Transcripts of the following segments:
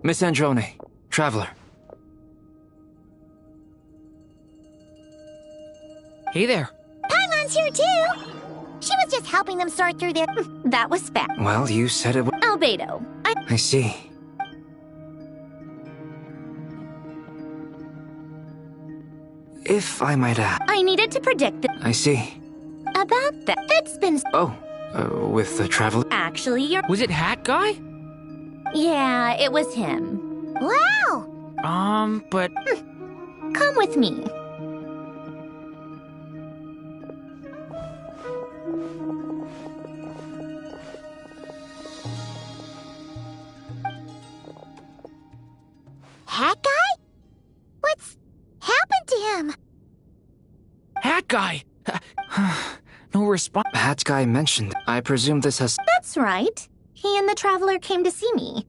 Miss Androne, traveler. Hey there. Paimon's here too! She was just helping them sort through their... That was fast. Well, you said it was... Albedo. I see. If I might ask... I needed to predict that... I see. About that. It's been... Oh, with the traveler? Actually, you're... Was it Hat Guy? Yeah, it was him. Wow! But... Come with me. Hat Guy? What's happened to him? Hat Guy! No response. Hat Guy mentioned. I presume this has... That's right. He and the Traveler came to see me.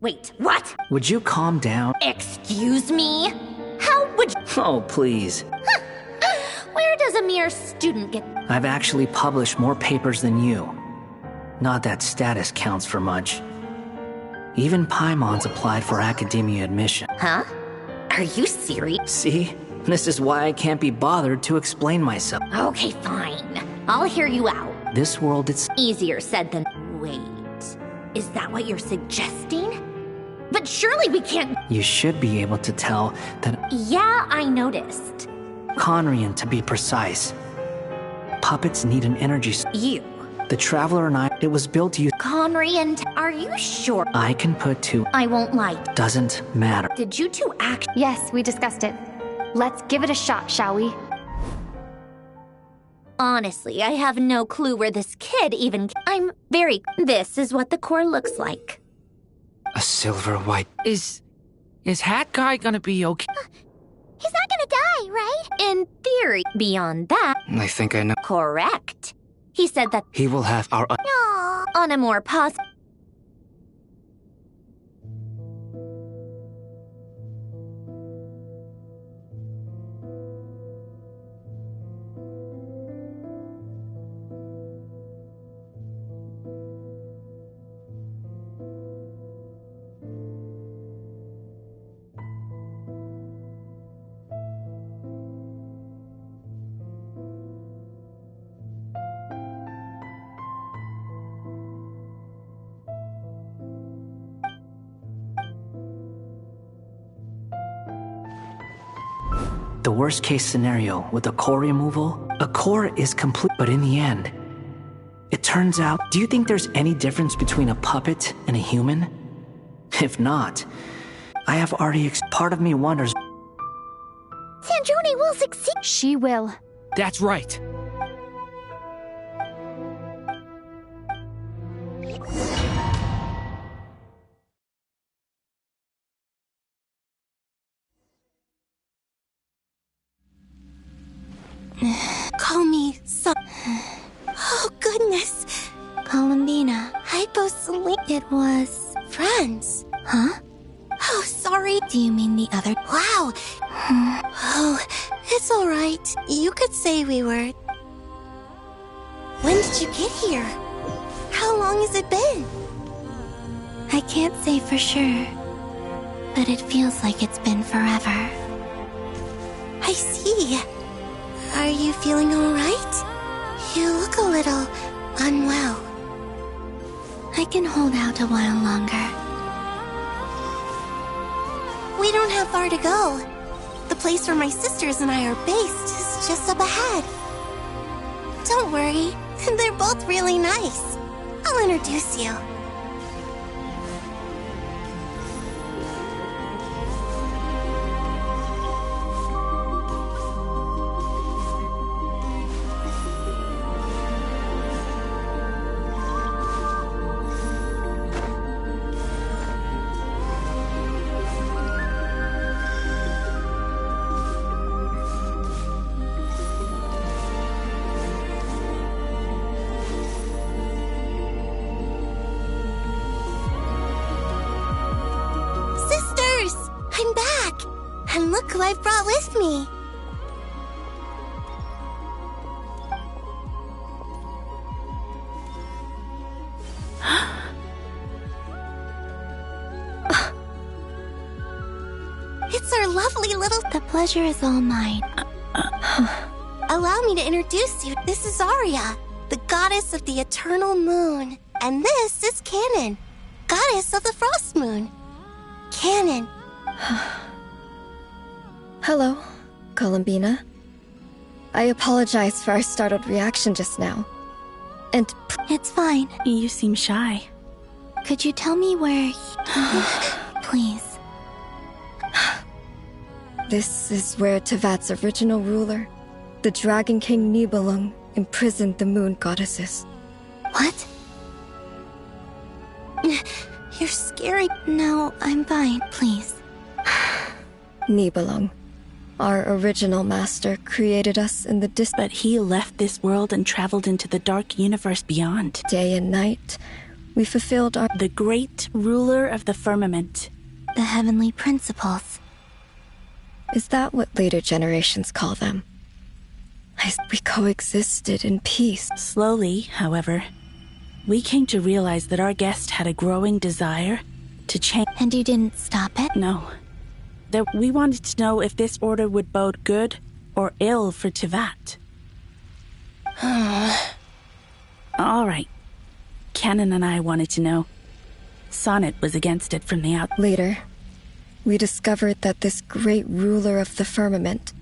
Wait, what? Would you calm down? Excuse me? How would you... Oh, please. Where does a mere student get... I've actually published more papers than you. Not that status counts for much. Even Paimon's applied for academia admission. Huh? Are you serious? See? This is why I can't be bothered to explain myself. Okay, fine. I'll hear you out. This world, it's... Easier said than... Wait. Is that what you're suggesting? But surely we can't... You should be able to tell that... Yeah, I noticed. Conrian, to be precise. Puppets need an energy... You. The Traveler and I... It was built to use... Conry and... Are you sure? I can put two... I won't lie. Doesn't matter. Did you two act... Yes, we discussed it. Let's give it a shot, shall we? Honestly, I have no clue where this kid even... I'm very... This is what the core looks like. A silver white... Is Hat Guy gonna be okay? He's not gonna die, right? In theory. Beyond that... I think I know. Correct. He said that... He will have our... Aww. On a more positive... The worst case scenario with the core removal, a core is complete, but in the end, it turns out, do you think there's any difference between a puppet and a human? If not, I have already part of me wonders. Sandrone will succeed. She will. That's right. Call me so... Oh, goodness. Columbina, hyposleep. It was... friends. Huh? Oh, sorry. Do you mean the other... Wow. Oh, it's all right. You could say we were... When did you get here? How long has it been? I can't say for sure, but it feels like it's been forever. I see. Are you feeling alright? You look a little unwell. I can hold out a while longer. We don't have far to go. The place where my sisters and I are based is just up ahead. Don't worry, they're both really nice. I'll introduce you. And look who I've brought with me! It's our lovely little... The pleasure is all mine. Allow me to introduce you. This is Arya, the goddess of the eternal moon. And this is Canon, goddess of the frost moon. Canon. Hello, Columbina. I apologize for our startled reaction just now. And it's fine. You seem shy. Could you tell me where... Please. This is where Tevat's original ruler, the Dragon King Nibelung, imprisoned the moon goddesses. What? You're scary. No, I'm fine, please. Nibelung, our original master, created us in the But he left this world and traveled into the dark universe beyond. Day and night, we fulfilled our... The great ruler of the firmament. The heavenly principles. Is that what later generations call them? We coexisted in peace. Slowly, however, we came to realize that our guest had a growing desire to change. And you didn't stop it? No. That we wanted to know if this order would bode good or ill for Tevat. All right. Canon and I wanted to know. Sonnet was against it from the out. Later, we discovered that this great ruler of the firmament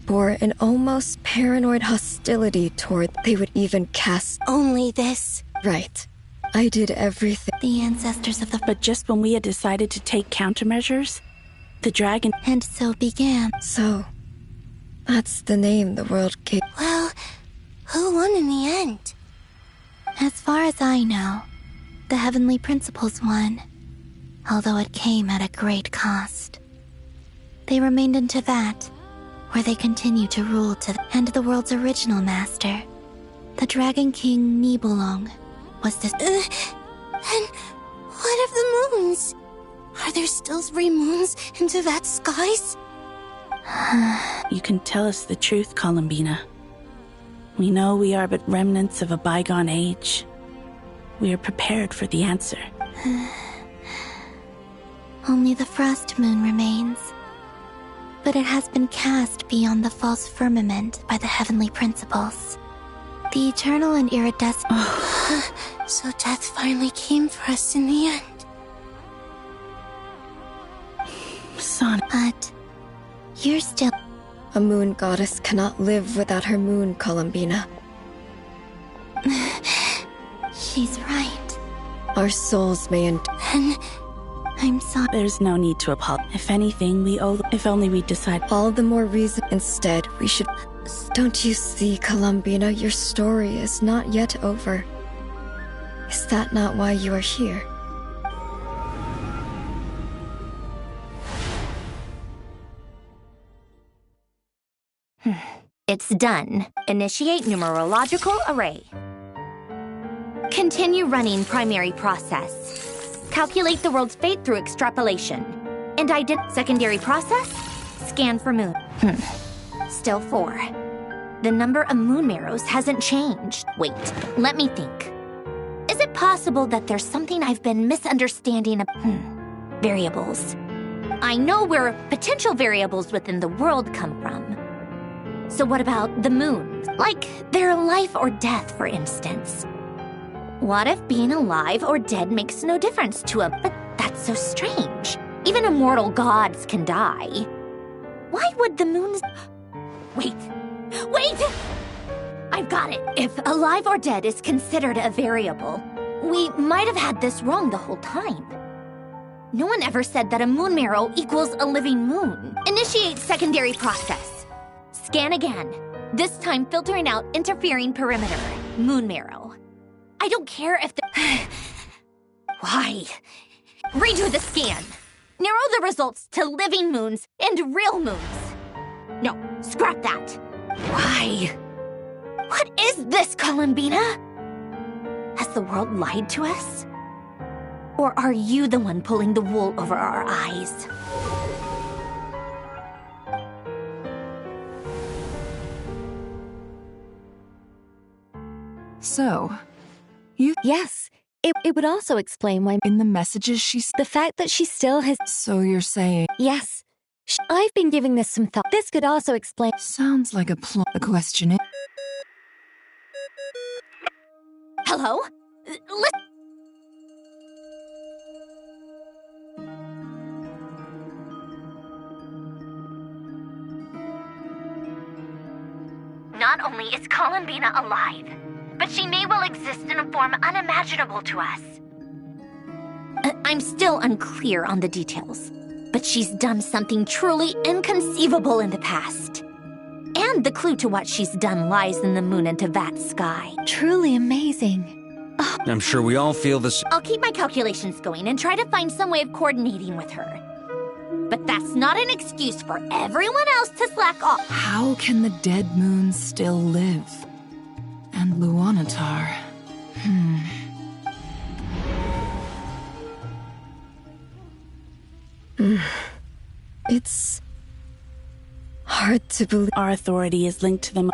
bore an almost paranoid hostility toward... They would even cast... Only this. Right. I did everything. The ancestors of the... But just when we had decided to take countermeasures, the dragon... And so began. So, that's the name the world gave... Well, who won in the end? As far as I know, the heavenly principles won, although it came at a great cost. They remained in Tevat, where they continue to rule and the world's original master, the Dragon King Nibelung, was this... And what of the moons? Are there still 3 moons in Tevat's skies? You can tell us the truth, Columbina. We know we are but remnants of a bygone age. We are prepared for the answer. Only the frost moon remains. But it has been cast beyond the false firmament by the heavenly principles. The eternal and iridescent... So death finally came for us in the end. Sonnet. But you're still... A moon goddess cannot live without her moon, Columbina. She's right. Our souls may end... Then... I'm sorry. There's no need to apologize. If anything, we owe... If only we decide... All the more reason. Instead, we should... Don't you see, Columbina, your story is not yet over. Is that not why you are here? It's done. Initiate numerological array. Continue running primary process. Calculate the world's fate through extrapolation. And I did secondary process. Scan for moon. Still 4. The number of moon marrows hasn't changed. Wait, let me think. Is it possible possible that there's something I've been misunderstanding of variables. I know where potential variables within the world come from. So what about the moons? Like their life or death, for instance. What if being alive or dead makes no difference to a... But that's so strange. Even immortal gods can die. Why would the moons... Wait! I've got it. If alive or dead is considered a variable, we might have had this wrong the whole time. No one ever said that a moon marrow equals a living moon. Initiate secondary process. Scan again. This time filtering out interfering perimeter. Moon marrow. I don't care if the... Why? Redo the scan. Narrow the results to living moons and real moons. No, scrap that. Why? What is this, Columbina? Has the world lied to us? Or are you the one pulling the wool over our eyes? So, you... Yes, it would also explain why In the messages the fact that she still has... So you're saying... Yes. I've been giving this some thought. This could also explain... Sounds like a plot. The question is... Hello? Listen. Not only is Columbina alive, but she may well exist in a form unimaginable to us. I'm still unclear on the details, but she's done something truly inconceivable in the past. And the clue to what she's done lies in the moon and Tevat sky. Truly amazing. I'm sure we all feel this. I'll keep my calculations going and try to find some way of coordinating with her. But that's not an excuse for everyone else to slack off. How can the dead moons still live? And Luanatar... It's... hard to believe. Our authority is linked to them.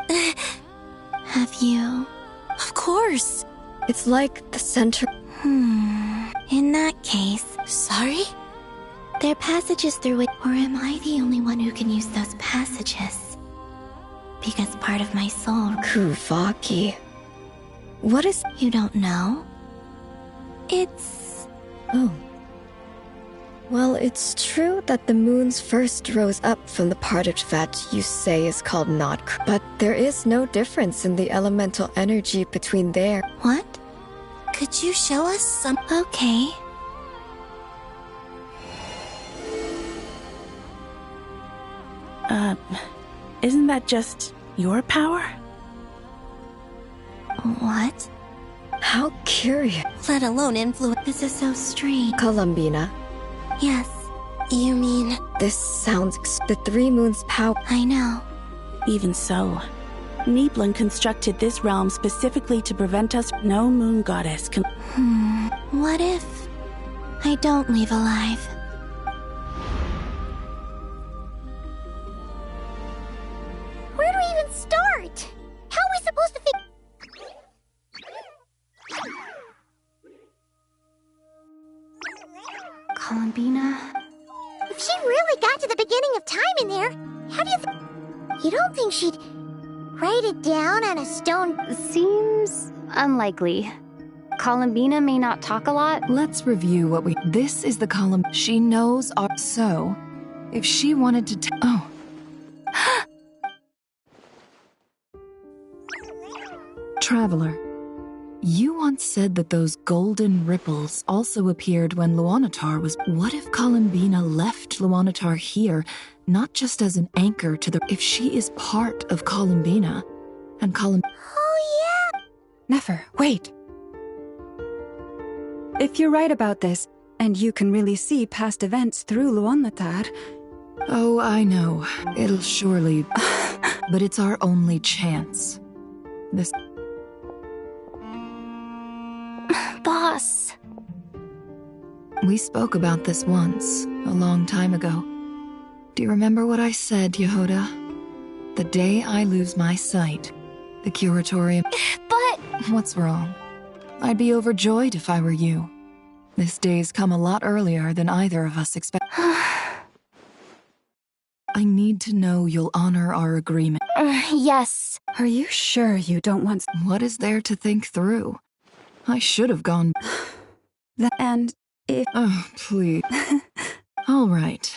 Have you? Of course. It's like the center... In that case, sorry? There are passages through it, or am I the only one who can use those passages? Because part of my soul... Kuvaki. What is... You don't know? It's... Oh. Well, it's true that the moons first rose up from the part of that you say is called but there is no difference in the elemental energy between there. What? Could you show us some... Okay. Isn't that just your power? What? How curious. Let alone influence. This is so strange. Columbina. Yes. You mean... This sounds... The three moons' power... I know. Even so, Niblin constructed this realm specifically to prevent us. No moon goddess can... What if I don't leave alive? Where do we even start? How are we supposed to Columbina? If she really got to the beginning of time in there, how do you don't think she'd write it down on a stone? Seems unlikely. Columbina may not talk a lot. Let's review what we... This is the column she knows our... So, if she wanted to Oh. Traveler, you once said that those golden ripples also appeared when Luanatar was... What if Columbina left Luanatar here, not just as an anchor to the... If she is part of Columbina, and Oh, yeah! Nefer, wait! If you're right about this, and you can really see past events through Luanatar... Oh, I know. It'll surely... But it's our only chance. This... Boss. We spoke about this once, a long time ago. Do you remember what I said, Yehoda? The day I lose my sight, the curatorium... But... What's wrong? I'd be overjoyed if I were you. This day's come a lot earlier than either of us expected. I need to know you'll honor our agreement. Yes. Are you sure you don't want... What is there to think through? I should have gone... And if... Oh, please. All right.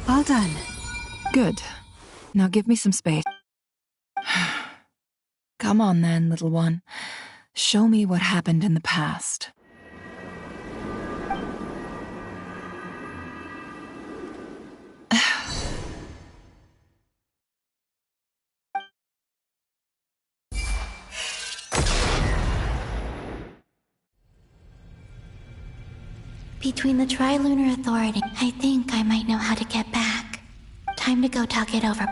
Well done. Good. Now give me some space. Come on then, little one. Show me what happened in the past. Between the Trilunar Authority, I think I might know how to get back. Time to go talk it over.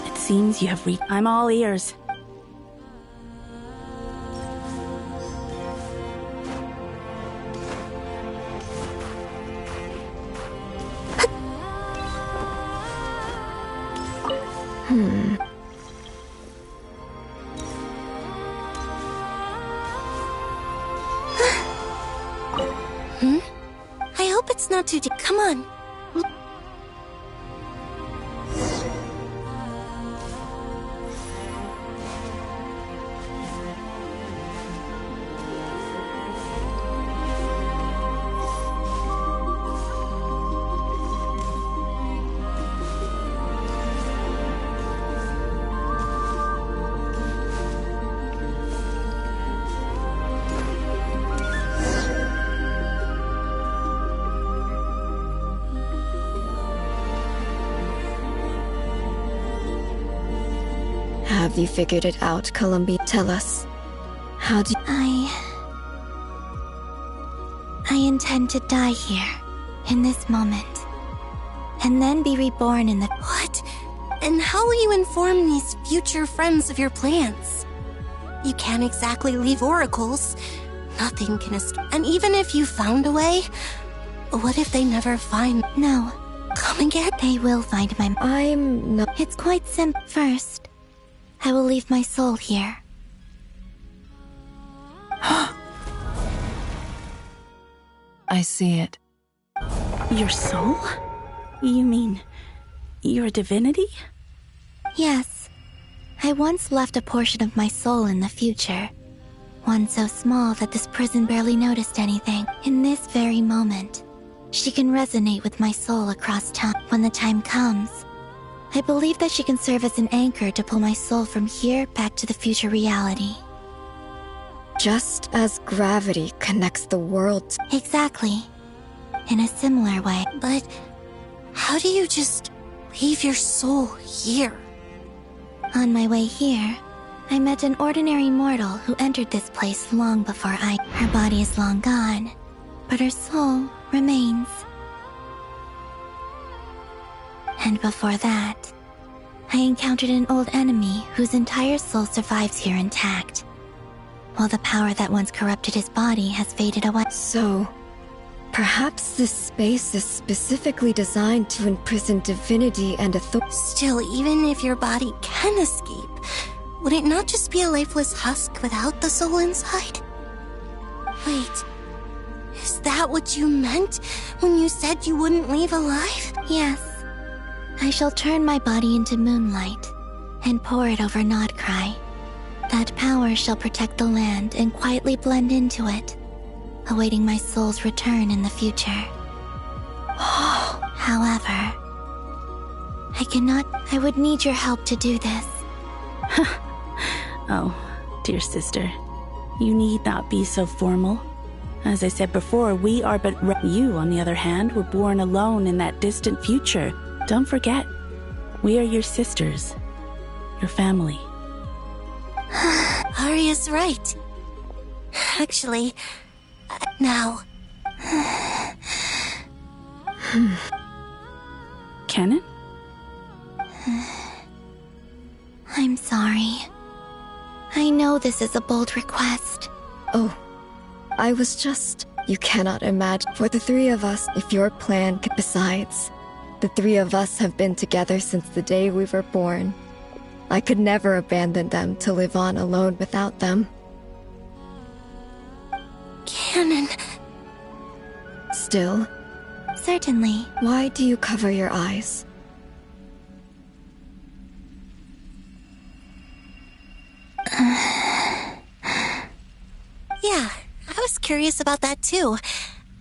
It seems you have reached. I'm all ears. I hope it's not too deep. Come on. Have you figured it out, Columbia? Tell us. How do you... I intend to die here, in this moment. And then be reborn in the... What? And how will you inform these future friends of your plans? You can't exactly leave oracles. Nothing can escape. And even if you found a way, what if they never find... No. Come again? They will find my... I'm not... It's quite simple. First, I will leave my soul here. I see it. Your soul? You mean your divinity? Yes. I once left a portion of my soul in the future. One so small that this prison barely noticed anything. In this very moment, she can resonate with my soul across time. When the time comes, I believe that she can serve as an anchor to pull my soul from here back to the future reality. Just as gravity connects the worlds. Exactly. In a similar way. But how do you just leave your soul here? On my way here, I met an ordinary mortal who entered this place long before I... Her body is long gone, but her soul remains. And before that, I encountered an old enemy whose entire soul survives here intact, while the power that once corrupted his body has faded away. So, perhaps this space is specifically designed to imprison divinity and authority. Still, even if your body can escape, would it not just be a lifeless husk without the soul inside? Wait, is that what you meant when you said you wouldn't leave alive? Yes. I shall turn my body into moonlight and pour it over Nodcry. That power shall protect the land and quietly blend into it, awaiting my soul's return in the future. However, I would need your help to do this. Oh, dear sister, You need not be so formal. As I said before, we are but you, on the other hand, were born alone in that distant future. Don't forget, we are your sisters, your family. Arya's right. Actually, now. Canon? I'm sorry. I know this is a bold request. Oh, I was just... You cannot imagine. For the three of us, if your plan... Besides, the three of us have been together since the day we were born. I could never abandon them to live on alone without them. Canon. Still? Certainly. Why do you cover your eyes? Yeah, I was curious about that too.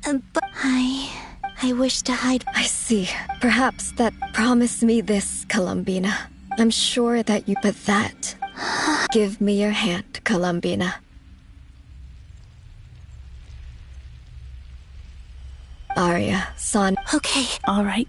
But I wish to hide. I see. Perhaps that... Promise me this, Columbina. I'm sure that you... But that... Give me your hand, Columbina. Arya, son... Okay. All right.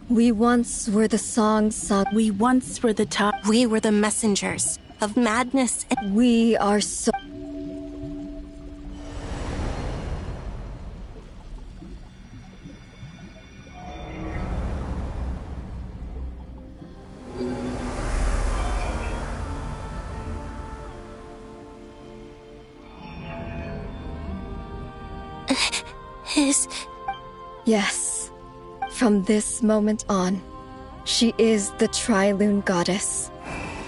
We once were the songs sung. We once were the top. We were the messengers of madness. We are so... Yes. From this moment on, she is the Tri-Lune Goddess,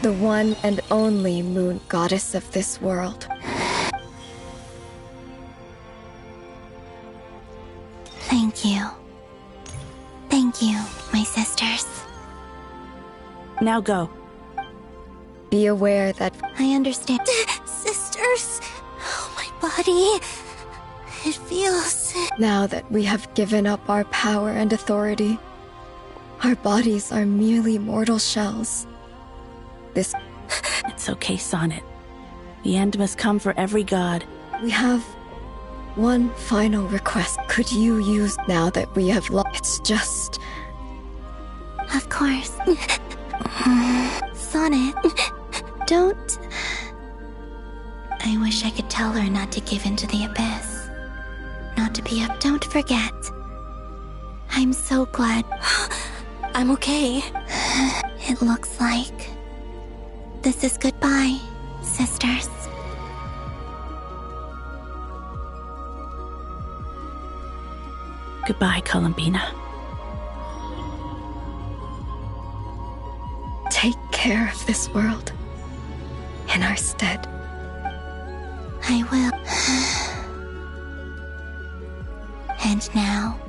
the one and only moon goddess of this world. Thank you. Thank you, my sisters. Now go. Be aware that... I understand. Sisters! Oh, my body... It feels... Now that we have given up our power and authority, our bodies are merely mortal shells. This... It's okay, Sonnet. The end must come for every god. We have one final request. Could you use... Now that we have lost... It's just... Of course. Sonnet, don't... I wish I could tell her not to give in to the abyss. Not to be up. Don't forget. I'm so glad. I'm okay. It looks like this is goodbye, sisters. Goodbye, Columbina. Take care of this world in our stead. I will. And now,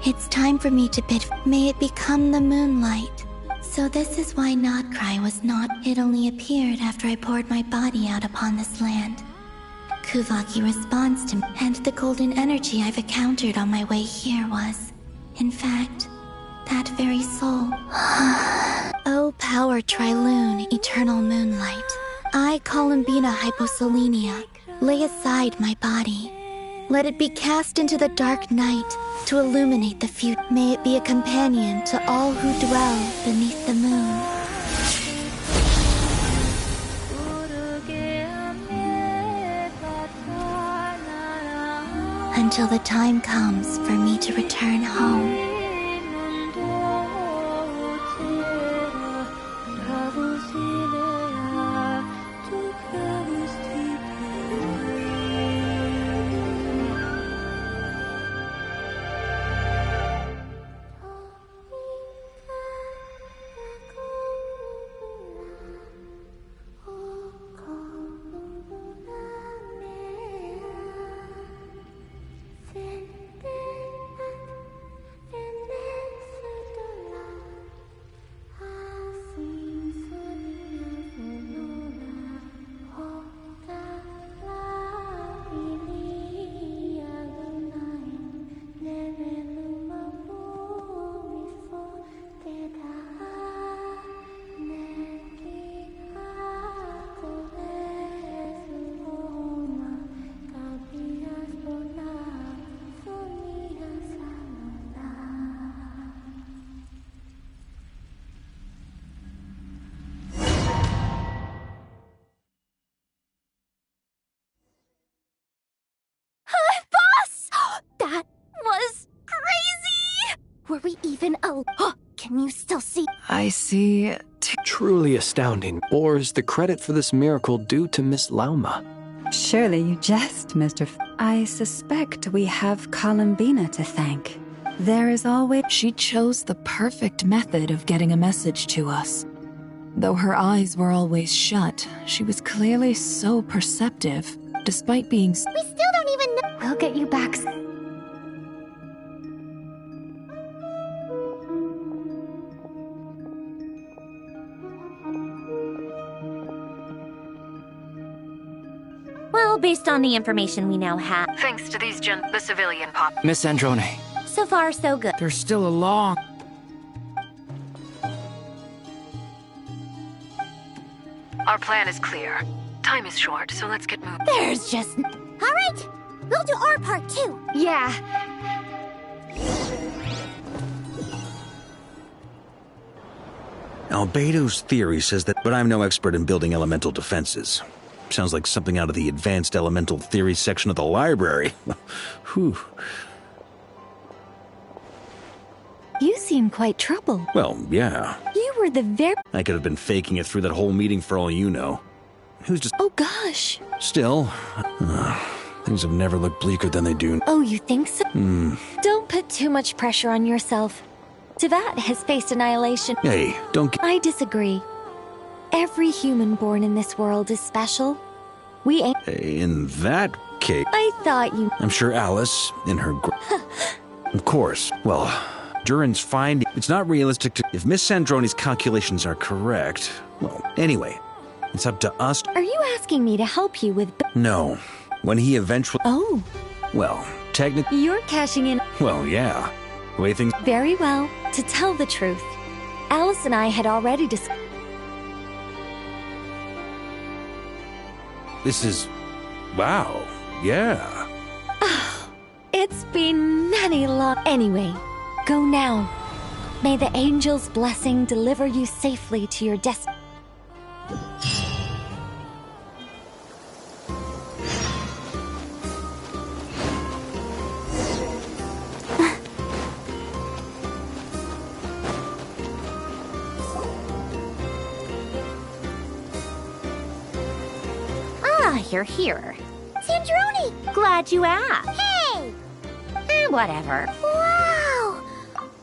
it's time for me to bid. May it become the moonlight. So this is why Not Cry was not. It only appeared after I poured my body out upon this land. Kuvaki responds to me, and the golden energy I've encountered on my way here was, in fact, that very soul. O power Tri-Lune, eternal moonlight. I, Columbina Hyposelenia, lay aside my body. Let it be cast into the dark night to illuminate the future. May it be a companion to all who dwell beneath the moon. Until the time comes for me to return home. Wow! Can you still see? I see. Truly astounding. Or is the credit for this miracle due to Miss Lauma? Surely you jest, I suspect we have Columbina to thank. There is always... She chose the perfect method of getting a message to us. Though her eyes were always shut, she was clearly so perceptive, despite being... We still don't even know. We'll get you back. Well, based on the information we now have. Thanks to these the civilian pop. Miss Androne. So far, so good. There's still a long... Our plan is clear. Time is short, so let's get moving. There's just... Alright! We'll do our part too! Yeah. Albedo's theory says that, but I'm no expert in building elemental defenses. Sounds like something out of the advanced elemental theory section of the library. Whew. You seem quite troubled. Well, yeah. You were the very... I could have been faking it through that whole meeting for all you know. Who's just... Oh gosh. Still, things have never looked bleaker than they do. Oh, you think so? Don't put too much pressure on yourself. Tivat has faced annihilation. Hey, don't... I disagree. Every human born in this world is special. We ain't... In that case... I thought you... I'm sure Alice, in her... Of course. Well, Durin's finding... It's not realistic to... If Miss Sandroni's calculations are correct... Well, anyway, it's up to us... Are you asking me to help you with... No. When he eventually... Oh. Well, technically... You're cashing in... Well, yeah. The way things... Very well. To tell the truth, Alice and I had already discussed... This is... Wow. Yeah. It's been many long... Anyway, go now. May the angel's blessing deliver you safely to your destiny. You're here. Sandrone! Glad you asked. Hey! Whatever. Wow!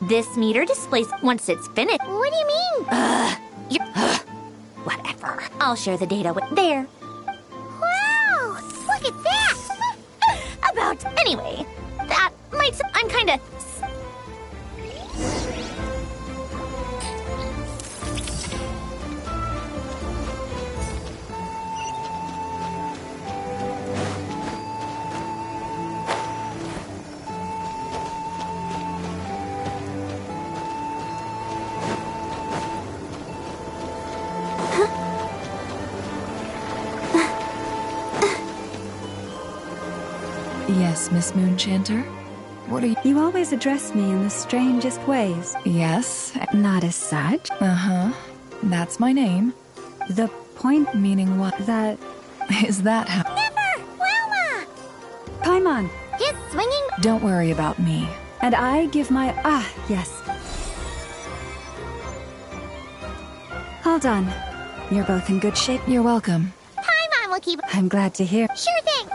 This meter displays once it's finished. What do you mean? Whatever. I'll share the data with... There. Wow! Look at that! About... Anyway, that might... I'm kinda... Yes, Miss Moonchanter? What are you... You always address me in the strangest ways. Yes. Not as such. Uh-huh. That's my name. The point... Meaning what? That... Is that how... Never! Wilma! Paimon! His swinging... Don't worry about me. And I give my... Ah, yes. Hold on. You're both in good shape. You're welcome. Paimon will keep... I'm glad to hear. Sure thing!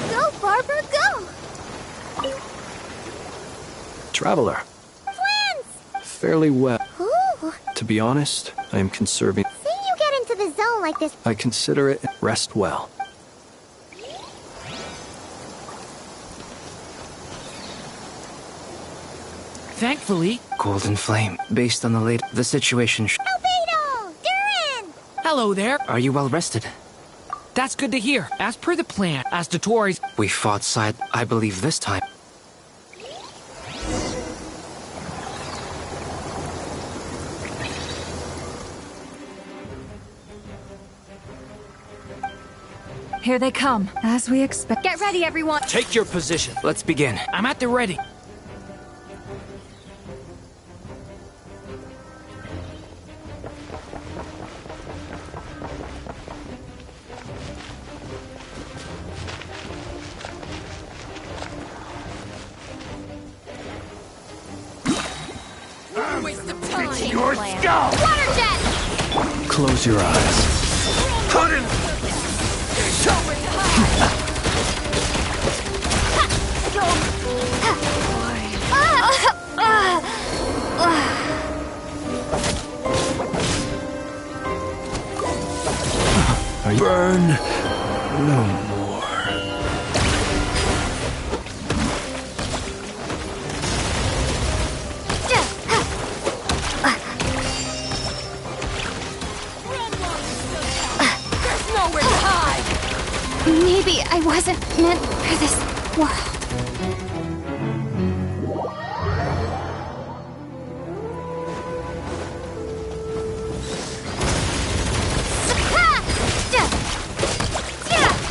Go, Barbara, go! Traveler. Twins! Fairly well. Ooh. To be honest, I am conserving... See you get into the zone like this... I consider it rest well. Thankfully... Golden Flame. Based on the situation... Albedo! Durin! Hello there. Are you well rested? That's good to hear. As per the plan, as Dottore's... We fought side, I believe this time. Here they come. As we expect. Get ready, everyone! Take your position. Let's begin. I'm at the ready. waste of time. Your skull! Water jet! Close your eyes. Couldn't! Are you burn? No more. There's nowhere to hide. Maybe I wasn't meant for this world.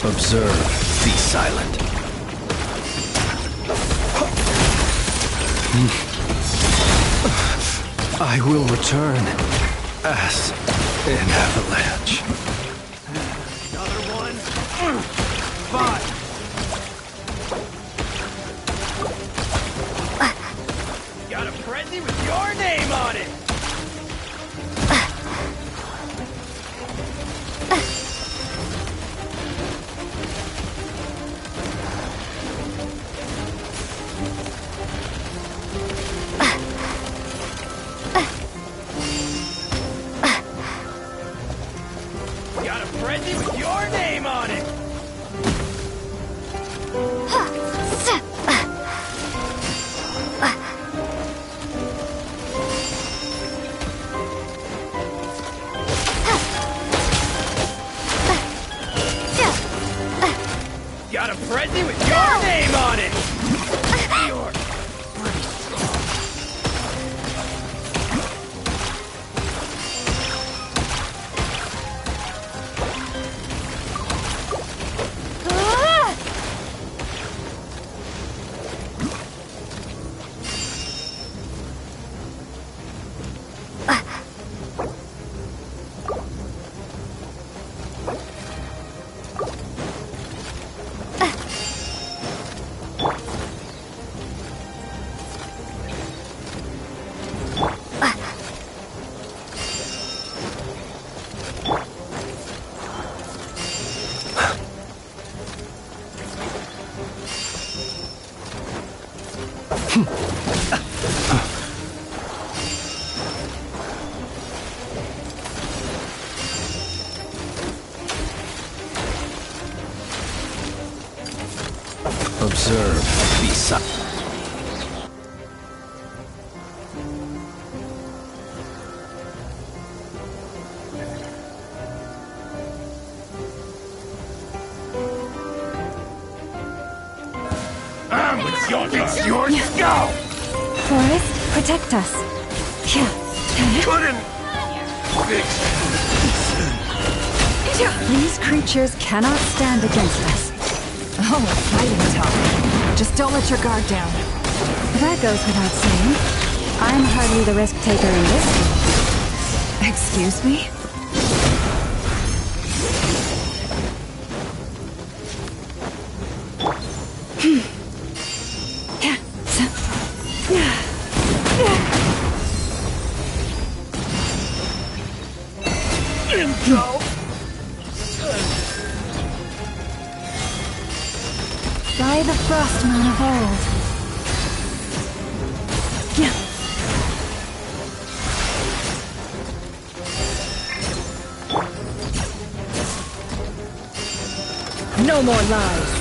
Observe. Be silent. I will return as an avalanche. Another one. 5. Got a present with your name on it. Got a present with your name on it. Got a present with your name on it. You're pretty strong. Observe. Be silent. It's your skull! Forest, protect us. Couldn't These creatures cannot stand against us. Oh, fighting talk. Just don't let your guard down. That goes without saying. I'm hardly the risk taker in this. Excuse me? By the Frostmoon of old. No more lies.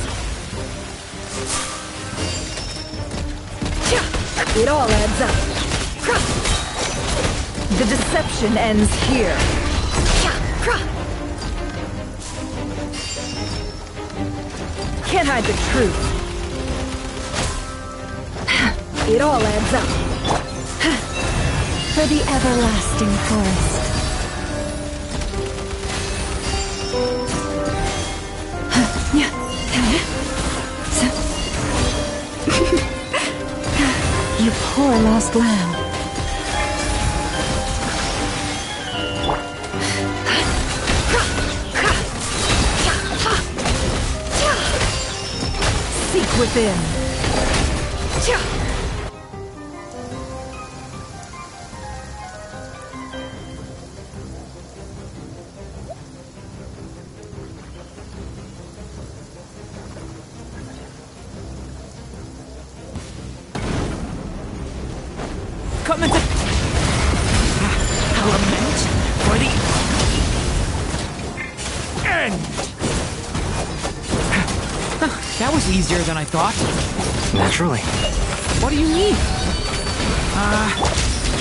It all adds up. The deception ends here. Can't hide the truth. It all adds up. For the everlasting forest. You poor lost lamb. Seek within. come into element for the end. That was easier than I thought. Naturally. What do you mean?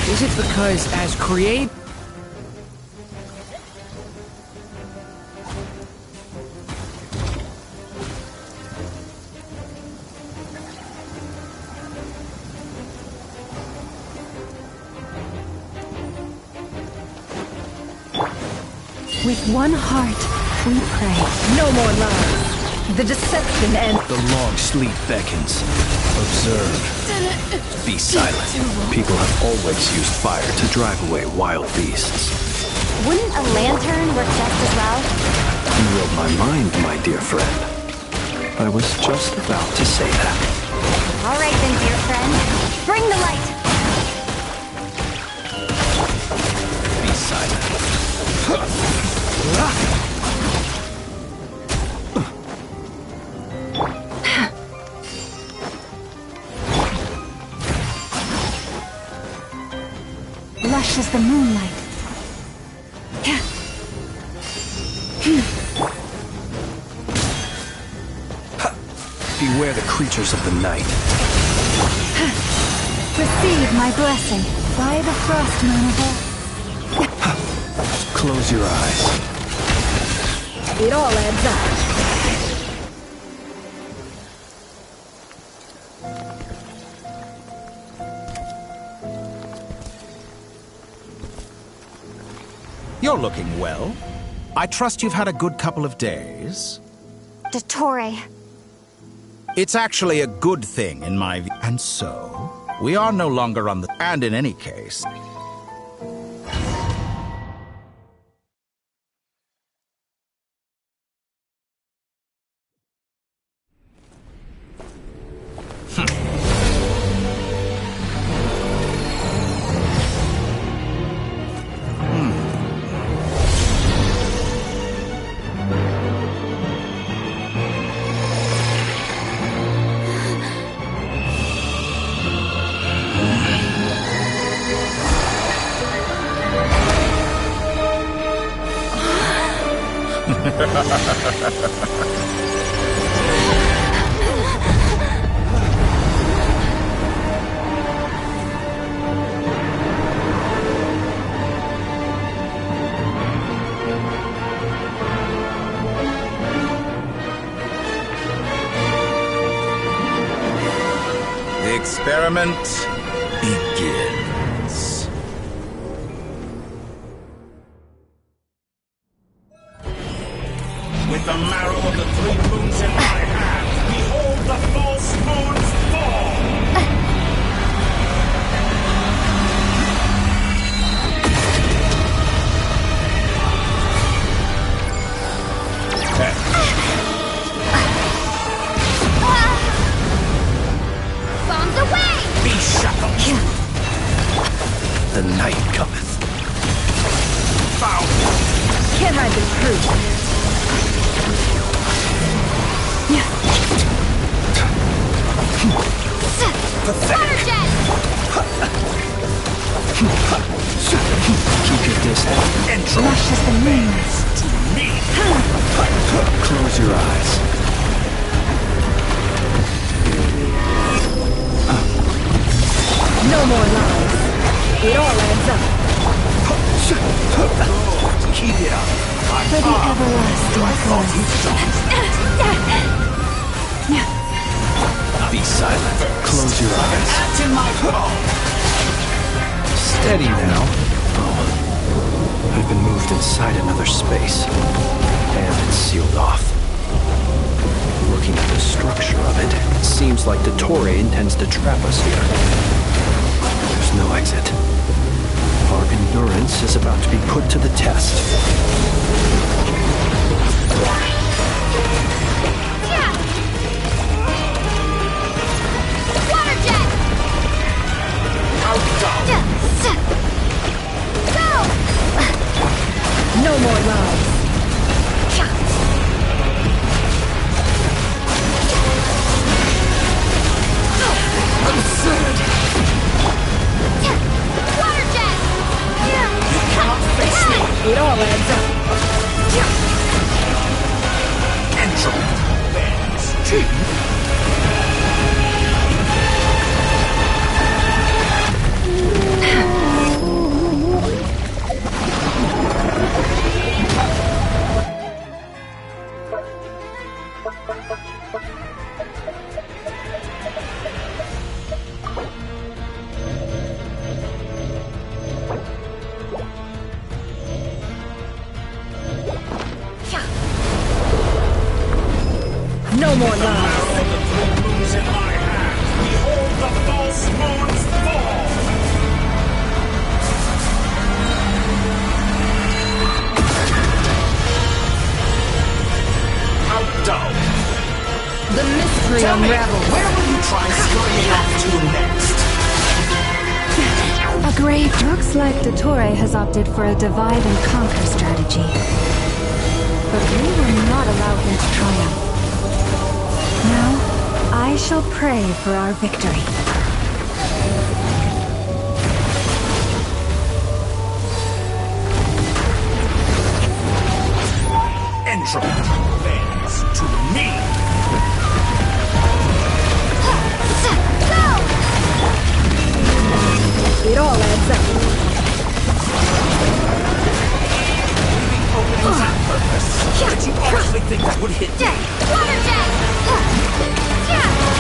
Is it because as create? With one heart, we pray. No more lies. The deception ends. The long sleep beckons. Observe. Be silent. People have always used fire to drive away wild beasts. Wouldn't a lantern work just as well? You read my mind, my dear friend. I was just about to say that. All right then, dear friend. Bring the light. Be silent. Lush as the moonlight. Beware the creatures of the night. Receive my blessing by the frost moonable. Close your eyes. It all adds up. You're looking well. I trust you've had a good couple of days. Dottore. It's actually a good thing in my view. And so, we are no longer on the... And in any case... The experiment begins. With the marrow of the three moons in my hand, behold the false moons fall! Bombs away! Be shackled! The night cometh. Found! Can't hide the truth. Water jet! Keep your distance. Lush as the moonlight. Close your eyes. No more lies. It all adds up. Keep it up. For the everlasting grace. Be silent. Close your eyes. That's in my palm! Steady now. Oh, I've been moved inside another space. And it's sealed off. Looking at the structure of it, it seems like dottore intends to trap us here. There's no exit. Our endurance is about to be put to the test. Water jet! Go! No more lies. Absurd! It all adds up. No more lies. In my hand, behold the false moon's fall! How dull! The mystery unravels. Where will you try scurrying off to next? A grave. Looks like dottore has opted for a divide and conquer strategy. But we will not allow him to triumph. Now, I shall pray for our victory. Entropy bends to me! It all adds up. Did you honestly think that would hit me? Water jet!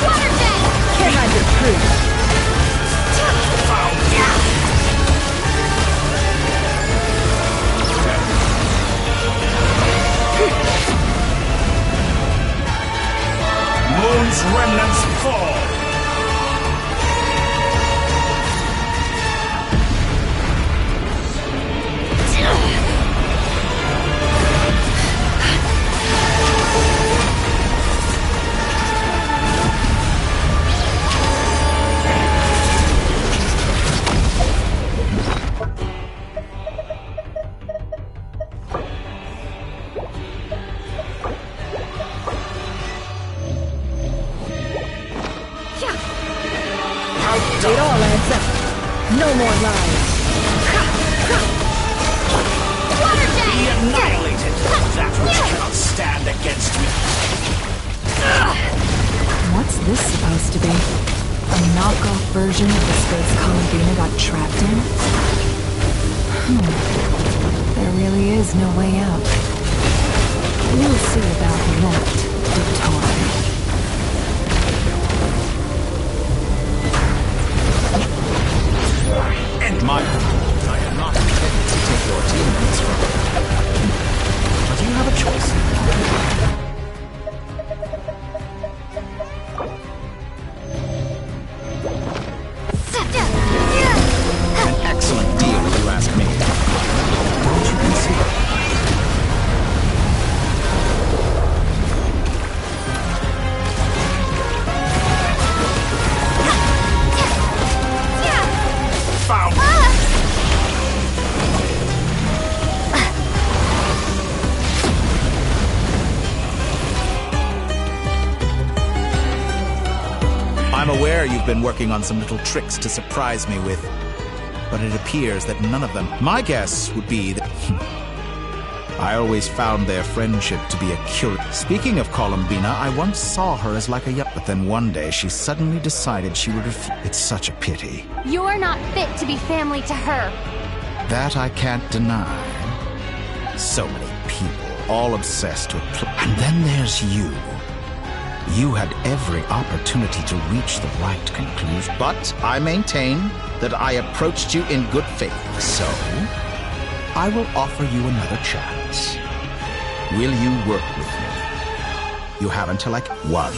Water jet! Can I be true? Moon's remnants fall! It all adds up. No more lies. Water jet! Be annihilated! That which cannot stand against me! What's this supposed to be? A knockoff version of the space Columbina got trapped in? There really is no way out. We'll see about that, dottore. And my... I am not intended to take your teammates from you. But you have a choice. An excellent deal, if you ask me. Don't you consider? I'm aware you've been working on some little tricks to surprise me with, but it appears that none of them. My guess would be that I always found their friendship to be a curious. Speaking of Columbina, I once saw her as like a young, but then one day she suddenly decided she would refuse. It's such a pity. You're not fit to be family to her. That I can't deny. So many people, all obsessed with and then there's you. You had every opportunity to reach the right conclusion. But I maintain that I approached you in good faith. So, I will offer you another chance. Will you work with me? You have until like 1,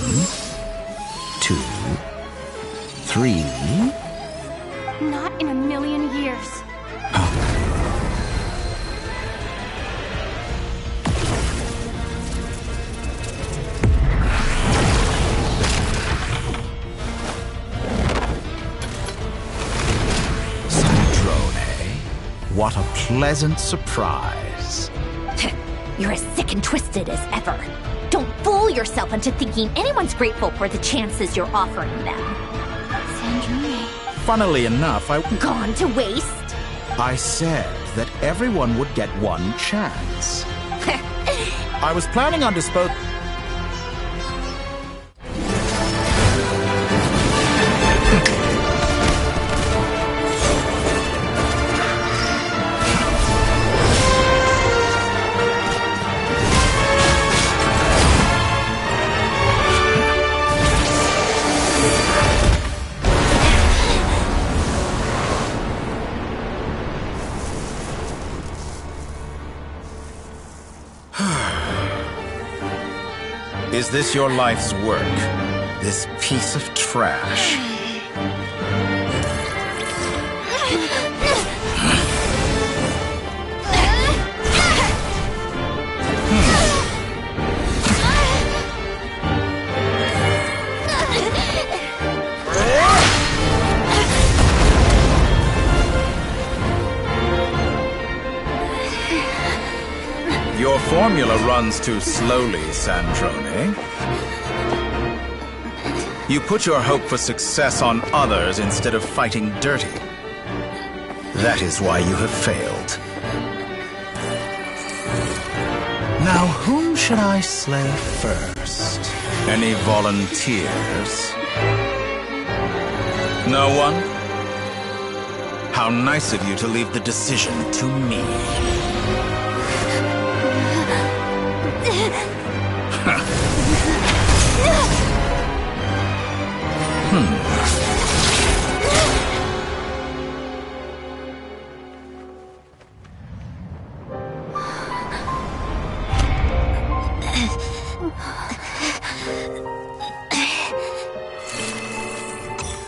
2, 3... Not in a million years. What a pleasant surprise. You're as sick and twisted as ever. Don't fool yourself into thinking anyone's grateful for the chances you're offering them. Funnily enough, Gone to waste? I said that everyone would get one chance. I was planning on disposing... Is this your life's work? This piece of trash? Your formula runs too slowly, Sandrone. You put your hope for success on others instead of fighting dirty. That is why you have failed. Now, whom should I slay first? Any volunteers? No one? How nice of you to leave the decision to me.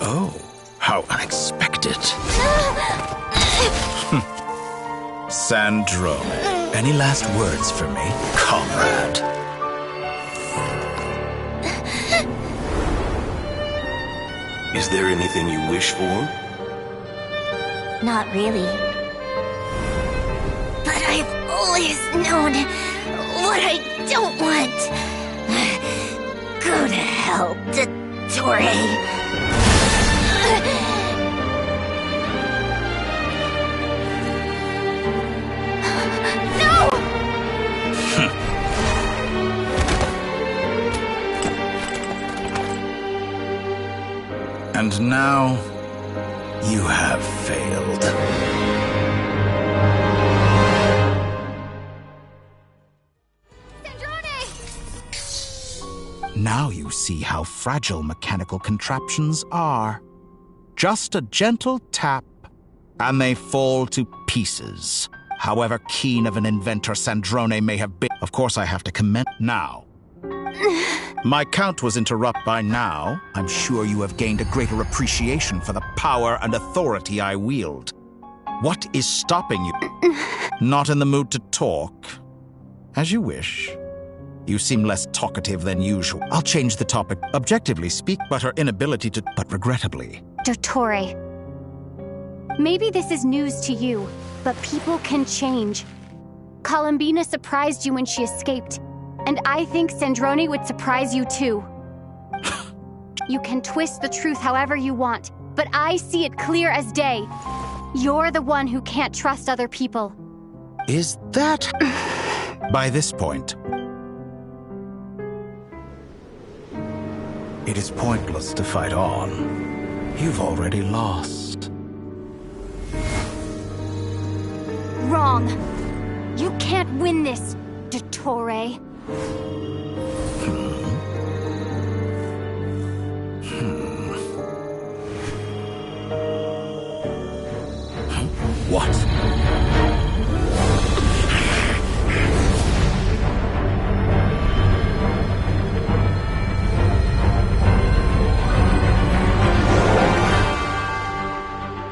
Oh, how unexpected. Sandrone, any last words for me, comrade? Is there anything you wish for? Not really. But I've always known what I don't want. Go to hell, dottore. And now, you have failed. Now you see how fragile mechanical contraptions are. Just a gentle tap, and they fall to pieces. However keen of an inventor Sandrone may have been. Of course, I have to commend now. My count was interrupted by now. I'm sure you have gained a greater appreciation for the power and authority I wield. What is stopping you? Not in the mood to talk? As you wish. You seem less talkative than usual. I'll change the topic. Objectively speak, but her inability to... But regrettably. Dottore. Maybe this is news to you, but people can change. Columbina surprised you when she escaped. And I think Sandrone would surprise you too. You can twist the truth however you want, but I see it clear as day. You're the one who can't trust other people. Is that... By this point... It is pointless to fight on. You've already lost. Wrong. You can't win this, dottore. What?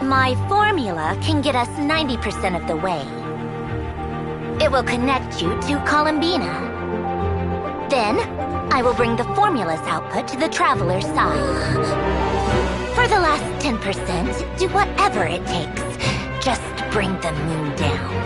My formula can get us 90% of the way. It will connect you to Columbina. Then, I will bring the formula's output to the Traveler's side. For the last 10%, do whatever it takes. Just bring the moon down.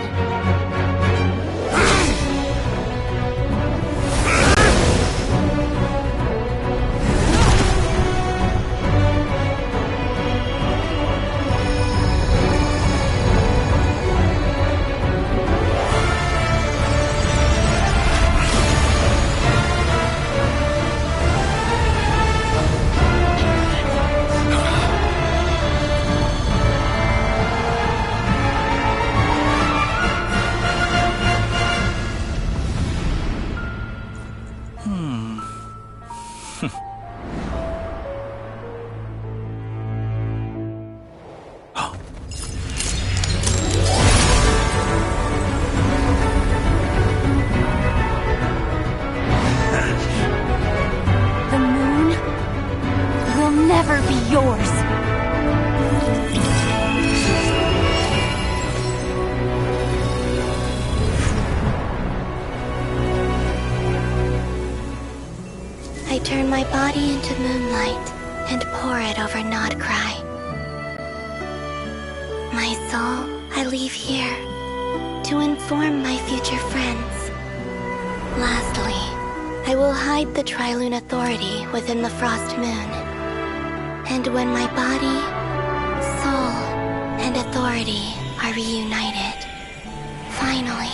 my body into moonlight and pour it over Nodcry. My soul, I leave here to inform my future friends. Lastly, I will hide the Trilune Authority within the Frost Moon. And when my body, soul, and authority are reunited, finally...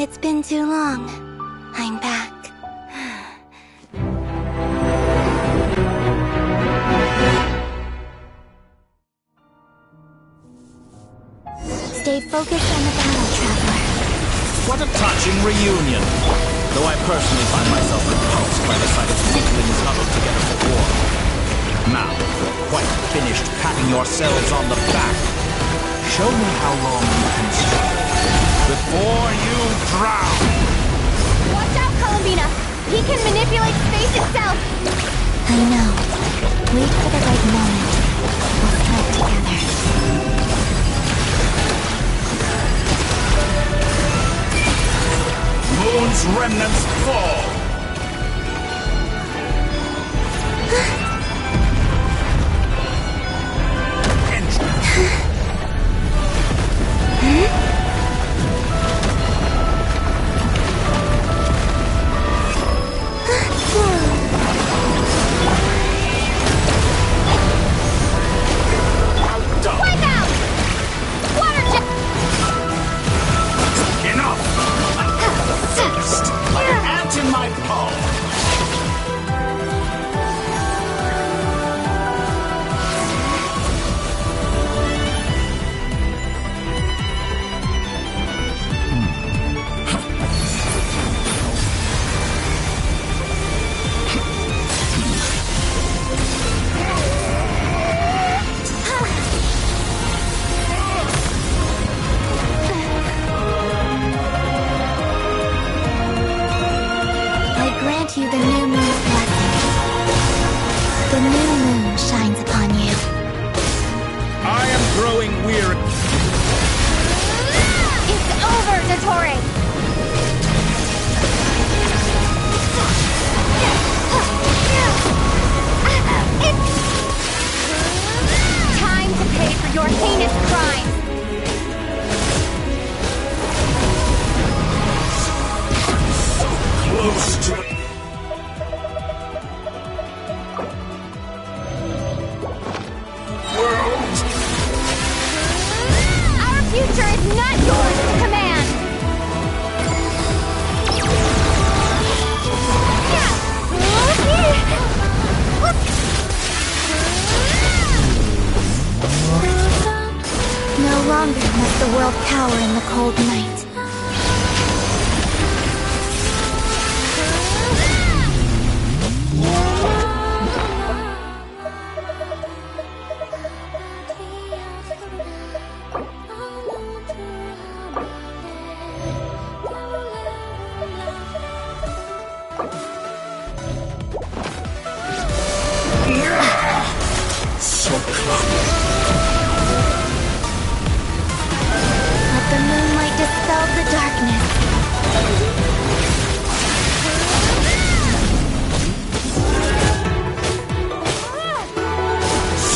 It's been too long. I'm back. Stay focused on the battle, Traveler. What a touching reunion! Though I personally find myself repulsed by the sight of weaklings huddled together for war. Now, quite finished patting yourselves on the back. Show me how long you can struggle before you drown! Watch out, Columbina! He can manipulate space itself! I know. Wait for the right moment. We'll fight together. Moon's remnants fall! You the new moon's blessing. The new moon shines upon you. I am growing weary. It's over, dottore! It's time to pay for your heinous crimes! Close to... Our future is not yours to command! No longer must the world cower in the cold night. So close. Let the moonlight dispel the darkness.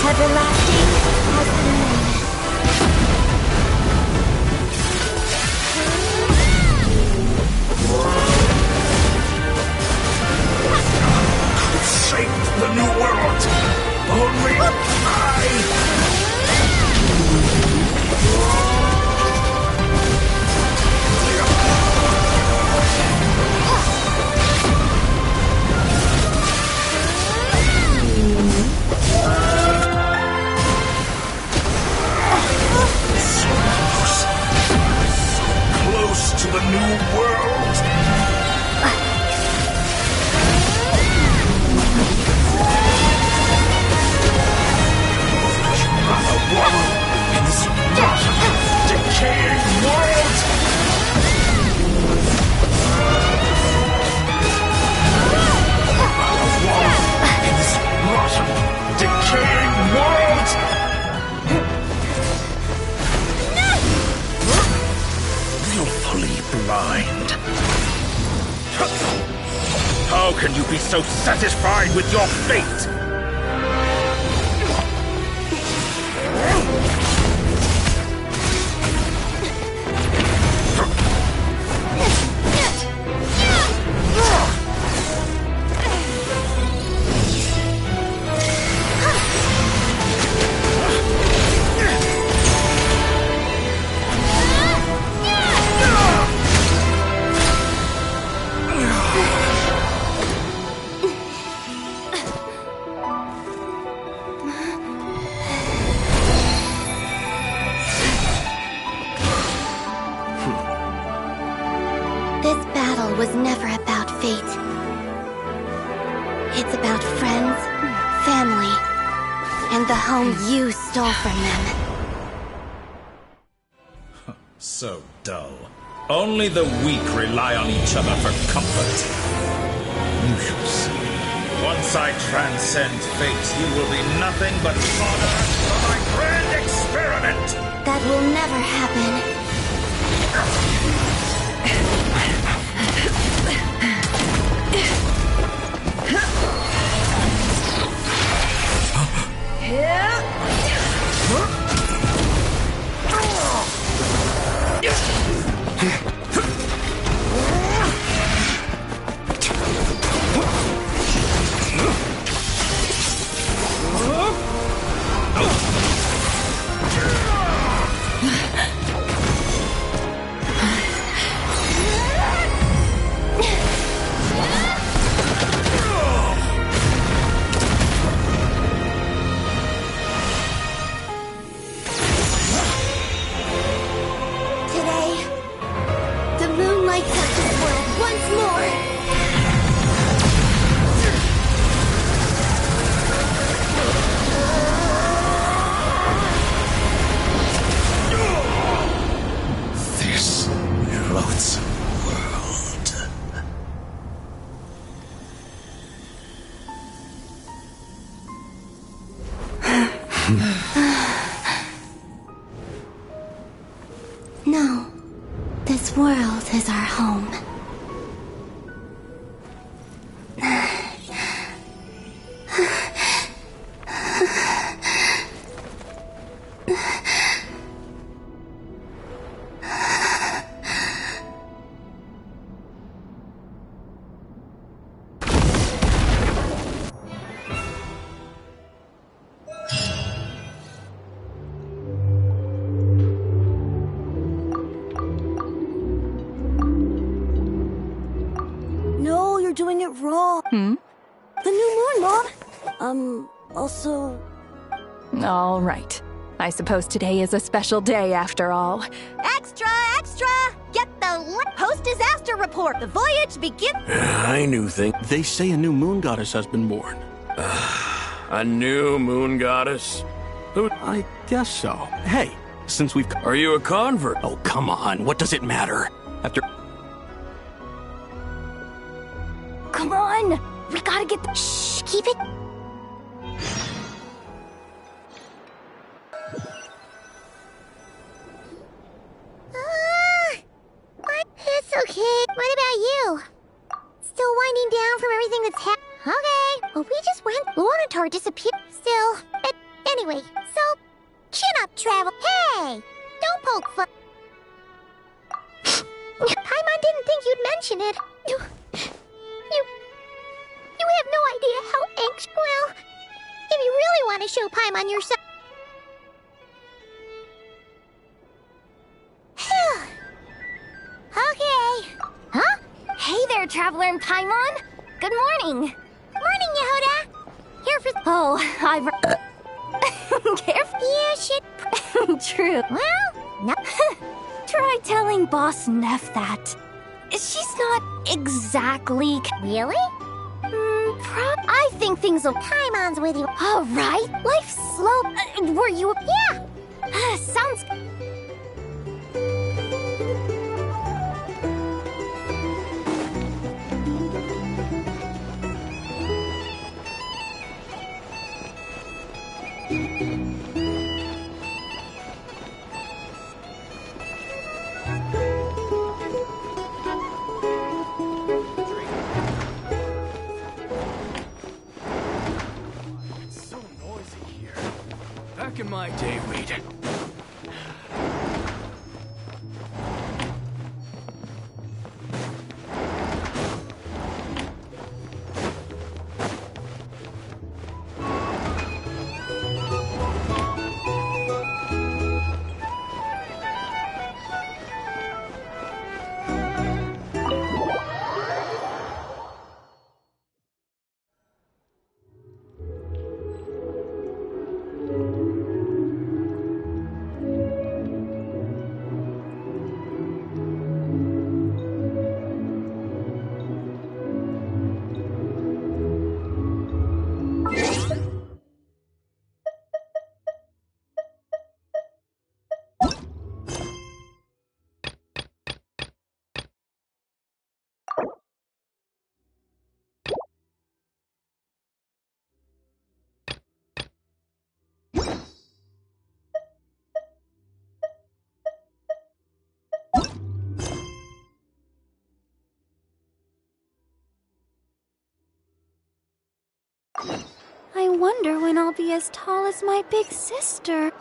Everlasting as the moon. Who shaped the new world? Only I! How can you be so satisfied with your fate? Was never about fate. It's about friends, family, and the home you stole from them. So dull. Only the weak rely on each other for comfort. You shall see. Once I transcend fate, you will be nothing but fodder for my grand experiment! That will never happen. No, this world is our home. No, you're doing it wrong. The new moon, Mom. Also... All right. I suppose today is a special day after all. Extra, extra! Get the post-disaster report. The voyage begins. I knew things. They say a new moon goddess has been born. A new moon goddess? Who? I guess so. Hey, since we've... Are you a convert? Oh, come on. What does it matter? After... Come on! We gotta get the... Shh! Keep it... It's okay. What about you? Still winding down from everything that's happened? Okay. Well, we just went... Luanatar disappeared. Still... Anyway, so... Chin up, Travel. Hey! Don't poke fun. Paimon didn't think you'd mention it. You have no idea how anxious... Well, if you really want to show Paimon yourself... Okay. Huh? Hey there, Traveler and Paimon. Good morning. Morning, Yehoda. Here for... Oh, I've... Careful. Yeah, shit. True. Well, no. Try telling Boss Neff that. She's not exactly... Really? I think things will... Paimon's with you. All right. Life's slow. Were you... Yeah. Sounds... Back in my day, we'd... I wonder when I'll be as tall as my big sister.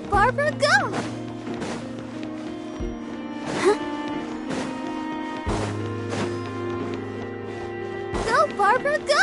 Barbara, go! Go, Barbara, go!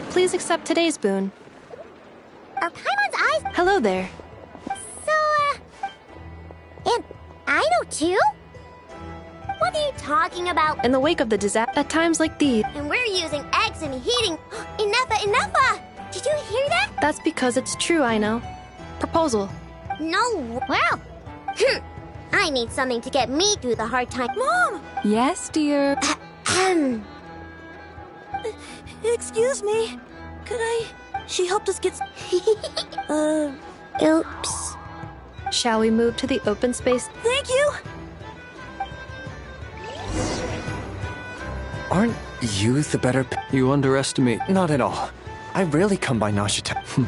Please accept today's boon. Are Paimon's eyes? Hello there. And I know too? What are you talking about? In the wake of the disaster, at times like these... And we're using eggs and heating... Enough! Did you hear that? That's because it's true, I know. Proposal. No, well... I need something to get me through the hard time. Mom! Yes, dear? Excuse me. Could I... She helped us get... Oops. Shall we move to the open space? Thank you! Aren't you the better... You underestimate... Not at all. I rarely come by Nashita.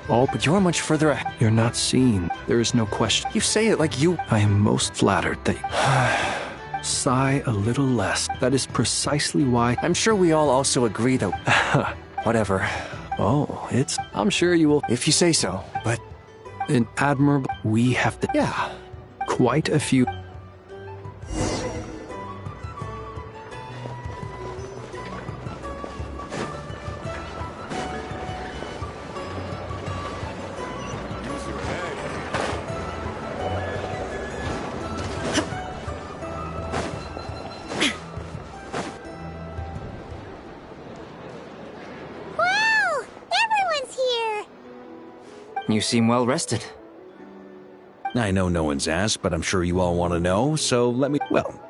Oh, but you're much further ahead. You're not seen. There is no question. You say it like you... I am most flattered that... Sigh a little less. That is precisely why... I'm sure we all also agree that... Whatever. Oh, it's... I'm sure you will... If you say so. But... An admirable... We have to... Yeah. Quite a few... You seem well rested. I know no one's asked, but I'm sure you all want to know, so let me... Well,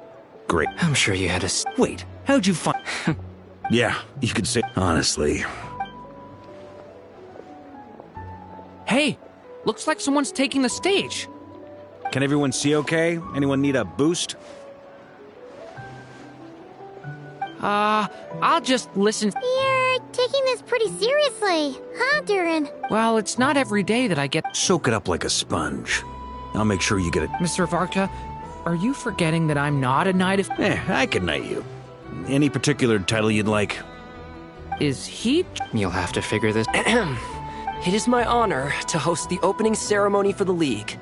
great. I'm sure you had a... Wait, how'd you find... Yeah, you could say... Honestly... Hey, looks like someone's taking the stage. Can everyone see okay? Anyone need a boost? I'll just listen. You're taking this pretty seriously, huh, Durin? Well, it's not every day that I get... Soak it up like a sponge. I'll make sure you get it. Mr. Varka, are you forgetting that I'm not a knight of... I can knight you. Any particular title you'd like? Is he... You'll have to figure this... It is my honor to host the opening ceremony for the League.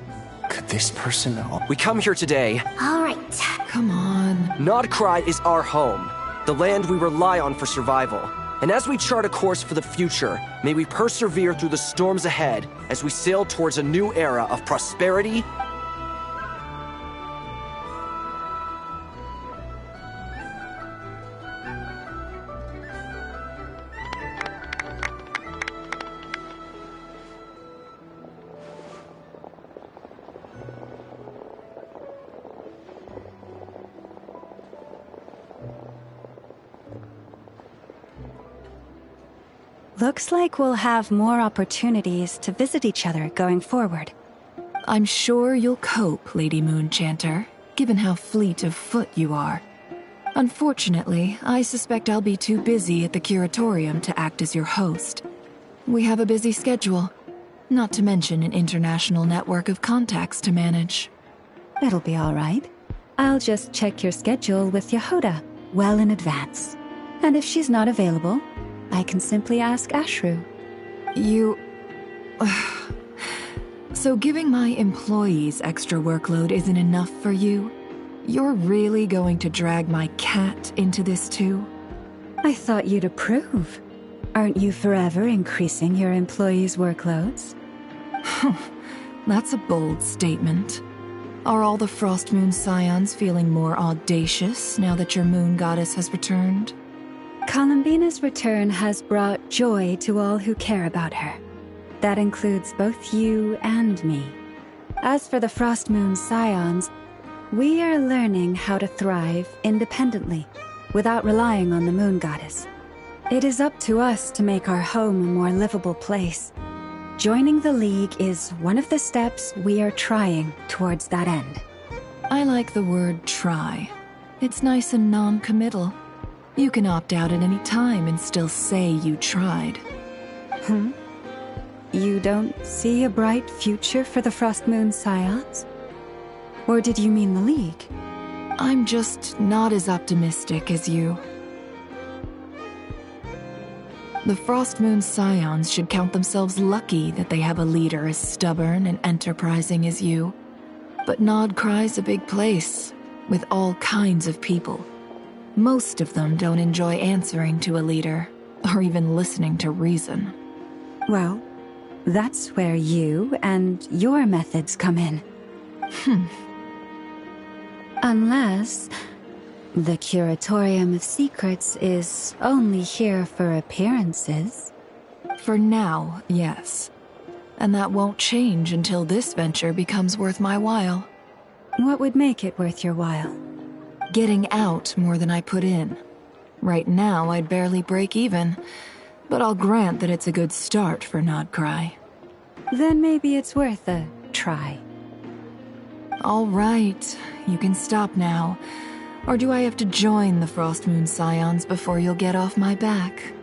Could this person... We come here today... All right. Come on. Nodcry is our home, the land we rely on for survival. And as we chart a course for the future, may we persevere through the storms ahead as we sail towards a new era of prosperity. Looks like we'll have more opportunities to visit each other going forward. I'm sure you'll cope, Lady Moonchanter, given how fleet of foot you are. Unfortunately, I suspect I'll be too busy at the curatorium to act as your host. We have a busy schedule, not to mention an international network of contacts to manage. It'll be all right. I'll just check your schedule with Yehoda well in advance. And if she's not available, I can simply ask Ashru. You... So giving my employees extra workload isn't enough for you? You're really going to drag my cat into this too? I thought you'd approve. Aren't you forever increasing your employees' workloads? That's a bold statement. Are all the Frost Moon Scions feeling more audacious now that your moon goddess has returned? Columbina's return has brought joy to all who care about her. That includes both you and me. As for the Frost Moon Scions, we are learning how to thrive independently, without relying on the moon goddess. It is up to us to make our home a more livable place. Joining the League is one of the steps we are trying towards that end. I like the word try. It's nice and non-committal. You can opt out at any time and still say you tried. You don't see a bright future for the Frost Moon Scions? Or did you mean the League? I'm just not as optimistic as you. The Frost Moon Scions should count themselves lucky that they have a leader as stubborn and enterprising as you. But Nodcry's a big place, with all kinds of people. Most of them don't enjoy answering to a leader, or even listening to reason. Well, that's where you and your methods come in. Unless the Curatorium of Secrets is only here for appearances. For now, yes. And that won't change until this venture becomes worth my while. What would make it worth your while? Getting out more than I put in. Right now, I'd barely break even, but I'll grant that it's a good start for Nodcry. Then maybe it's worth a try. All right, you can stop now. Or do I have to join the Frost Moon Scions before you'll get off my back?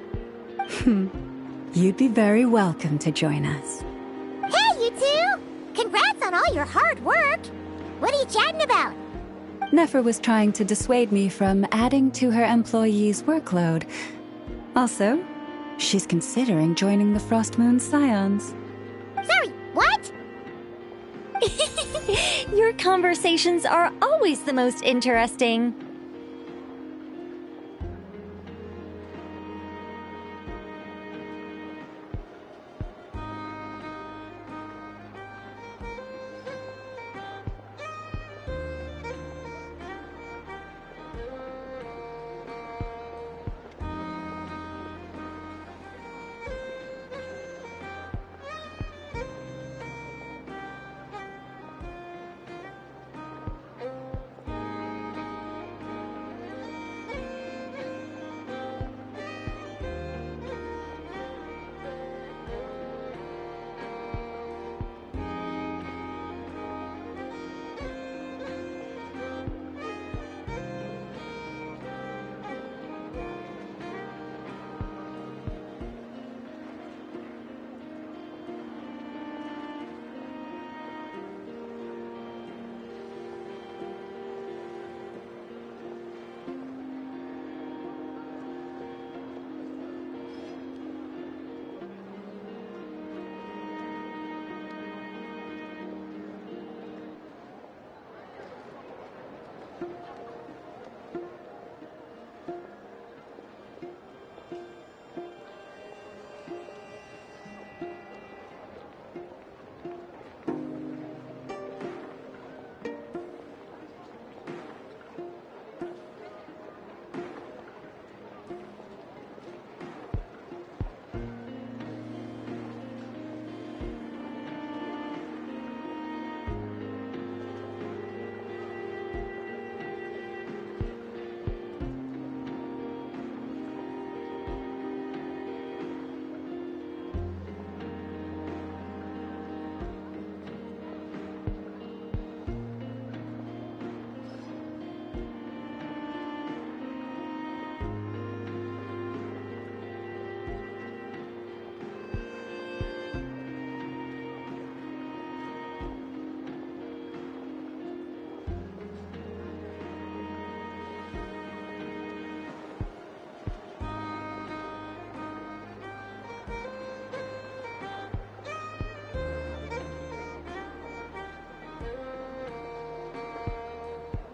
You'd be very welcome to join us. Hey, you two! Congrats on all your hard work! What are you chatting about? Nefer was trying to dissuade me from adding to her employees' workload. Also, she's considering joining the Frost Moon Scions. Sorry, what? Your conversations are always the most interesting.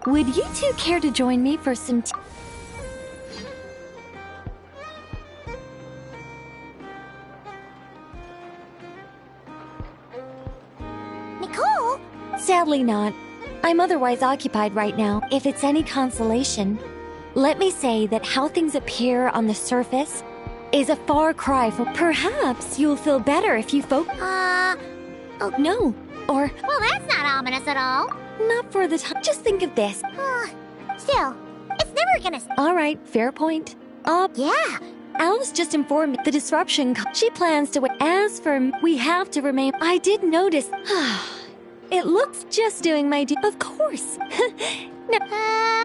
Would you two care to join me for some tea? Nicole? Sadly not. I'm otherwise occupied right now. If it's any consolation, let me say that how things appear on the surface is a far cry from. Perhaps you'll feel better if you Oh, no. Or, well, that's not ominous at all. not for the time. Just think of this. Still, it's never gonna. All right, fair point. Yeah. Alice just informed me the disruption. She plans to. As for we have to remain. I did notice. It looks just doing my due. Of course. No.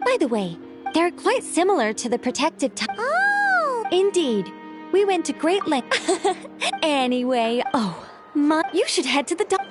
By the way, they're quite similar to the protective type. Oh. Indeed. We went to great lengths. Anyway, you should head to the dock.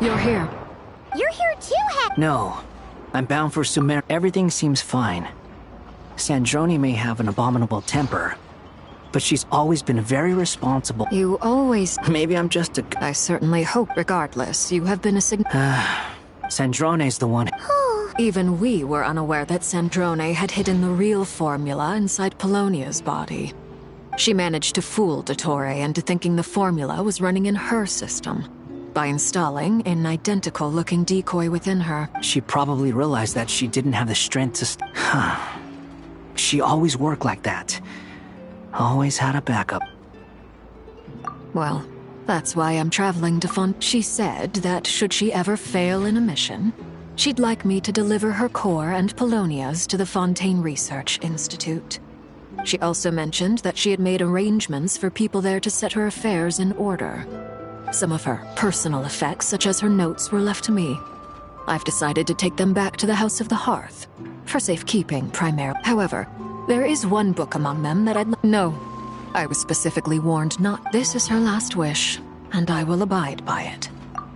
You're here. You're here too, Heck. No. I'm bound for Sumer. Everything seems fine. Sandrone may have an abominable temper, but she's always been very responsible. You always... Maybe I'm just a... I certainly hope, regardless, you have been a Sandrone's the one... Even we were unaware that Sandrone had hidden the real formula inside Polonia's body. She managed to fool dottore into thinking the formula was running in her system by installing an identical-looking decoy within her. She probably realized that she didn't have the strength to... She always worked like that. Always had a backup. Well, that's why I'm traveling to She said that should she ever fail in a mission, she'd like me to deliver her core and Polonia's to the Fontaine Research Institute. She also mentioned that she had made arrangements for people there to set her affairs in order. Some of her personal effects, such as her notes, were left to me. I've decided to take them back to the House of the Hearth, for safekeeping primarily. However, there is one book among them that No, I was specifically warned not. This is her last wish, and I will abide by it.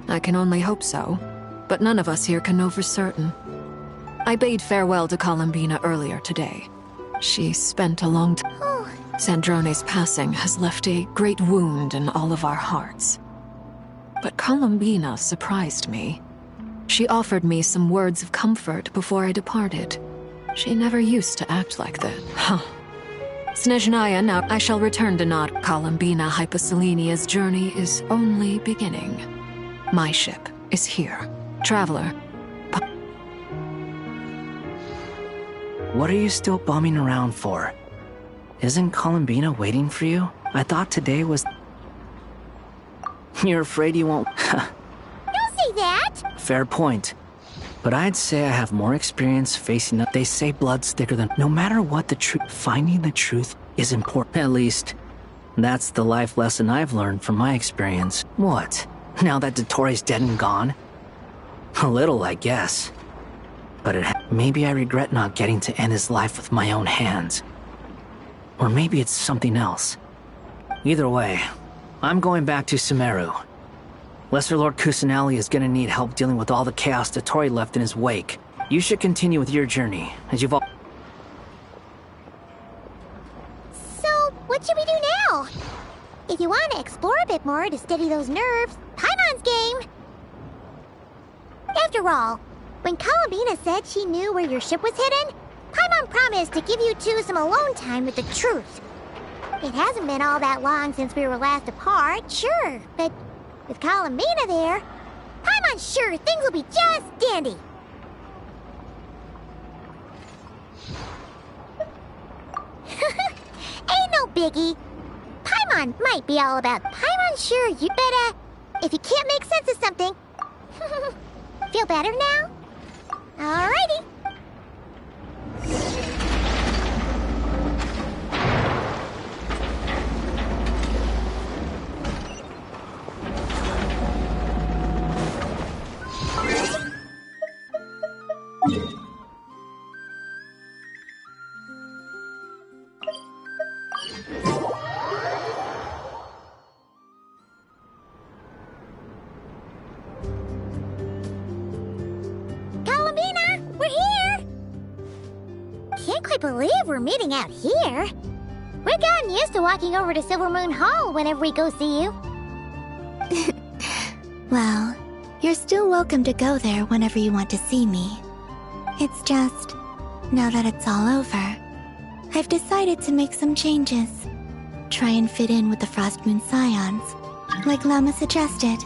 I can only hope so, but none of us here can know for certain. I bade farewell to Columbina earlier today. She spent a long time. Sandrone's passing has left a great wound in all of our hearts. But Columbina surprised me. She offered me some words of comfort before I departed. She never used to act like that. Snezhnaya, now I shall return to Nod. Columbina Hyposelenia's journey is only beginning. My ship is here. Traveler. What are you still bumming around for? Isn't Columbina waiting for you? I thought today was... You're afraid you won't... Don't say that! Fair point. But I'd say I have more experience facing up. They say blood's thicker than... No matter what the truth... Finding the truth is important. At least, that's the life lesson I've learned from my experience. What? Now that Dottore's dead and gone? A little, I guess. But maybe I regret not getting to end his life with my own hands. Or maybe it's something else. Either way, I'm going back to Sumeru. Lesser Lord Kusanali is gonna need help dealing with all the chaos Dottore left in his wake. You should continue with your journey, as you've all... So, what should we do now? If you want to explore a bit more to steady those nerves, Paimon's game! After all, when Columbina said she knew where your ship was hidden, Paimon promised to give you two some alone time with the truth. It hasn't been all that long since we were last apart, sure, but with Columbina there, Paimon's sure things will be just dandy. biggie. Paimon might be all about Paimon, sure, you better. If you can't make sense of something. Feel better now? Alrighty. Believe we're meeting out here. We've gotten used to walking over to Silver Moon Hall whenever we go see you. Well, you're still welcome to go there whenever you want to see me. It's just, now that it's all over, I've decided to make some changes. Try and fit in with the Frost Moon Scions, like Lama suggested.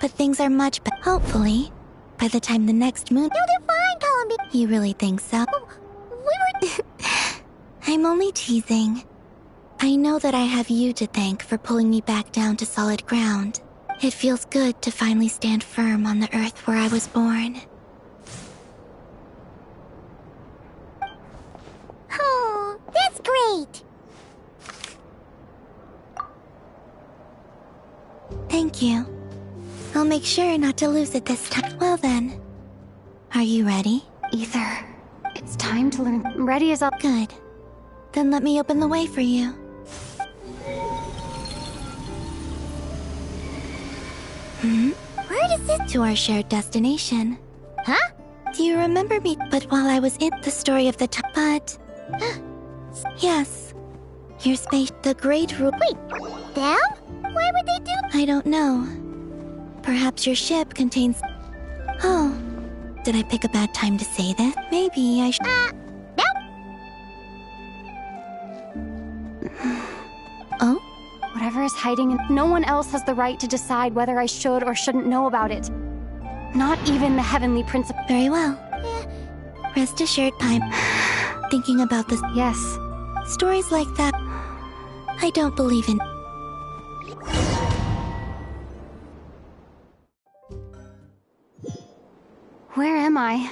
But things are much better. Hopefully, by the time the next moon... You'll do fine, Columby. You really think so? We were... I'm only teasing. I know that I have you to thank for pulling me back down to solid ground. It feels good to finally stand firm on the earth where I was born. Oh, that's great. Thank you. I'll make sure not to lose it this time. Well then, are you ready? Ether, it's time to learn. Ready as up. Good. Then let me open the way for you. Where does this... To our shared destination. Huh? Do you remember me? But while I was in the story of the time... But... yes. Your space... The Great Rule... Wait, them? Why would they do... I don't know. Perhaps your ship contains... Oh. Did I pick a bad time to say this? Maybe I should... No. Oh? Whatever is hiding in... No one else has the right to decide whether I should or shouldn't know about it. Not even the Heavenly Principle. Very well. Rest assured, I'm thinking about this. Yes. Stories like that, I don't believe in. Where am I?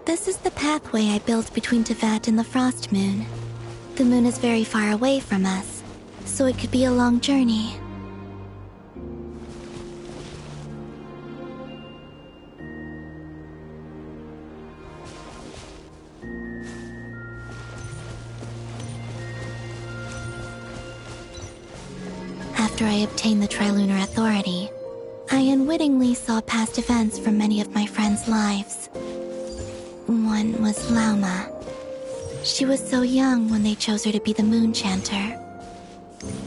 This is the pathway I built between Teyvat and the Frost Moon. The moon is very far away from us, so it could be a long journey. I obtained the Trilunar Authority, I unwittingly saw past events from many of my friends' lives. One was Lauma. She was so young when they chose her to be the Moon Chanter.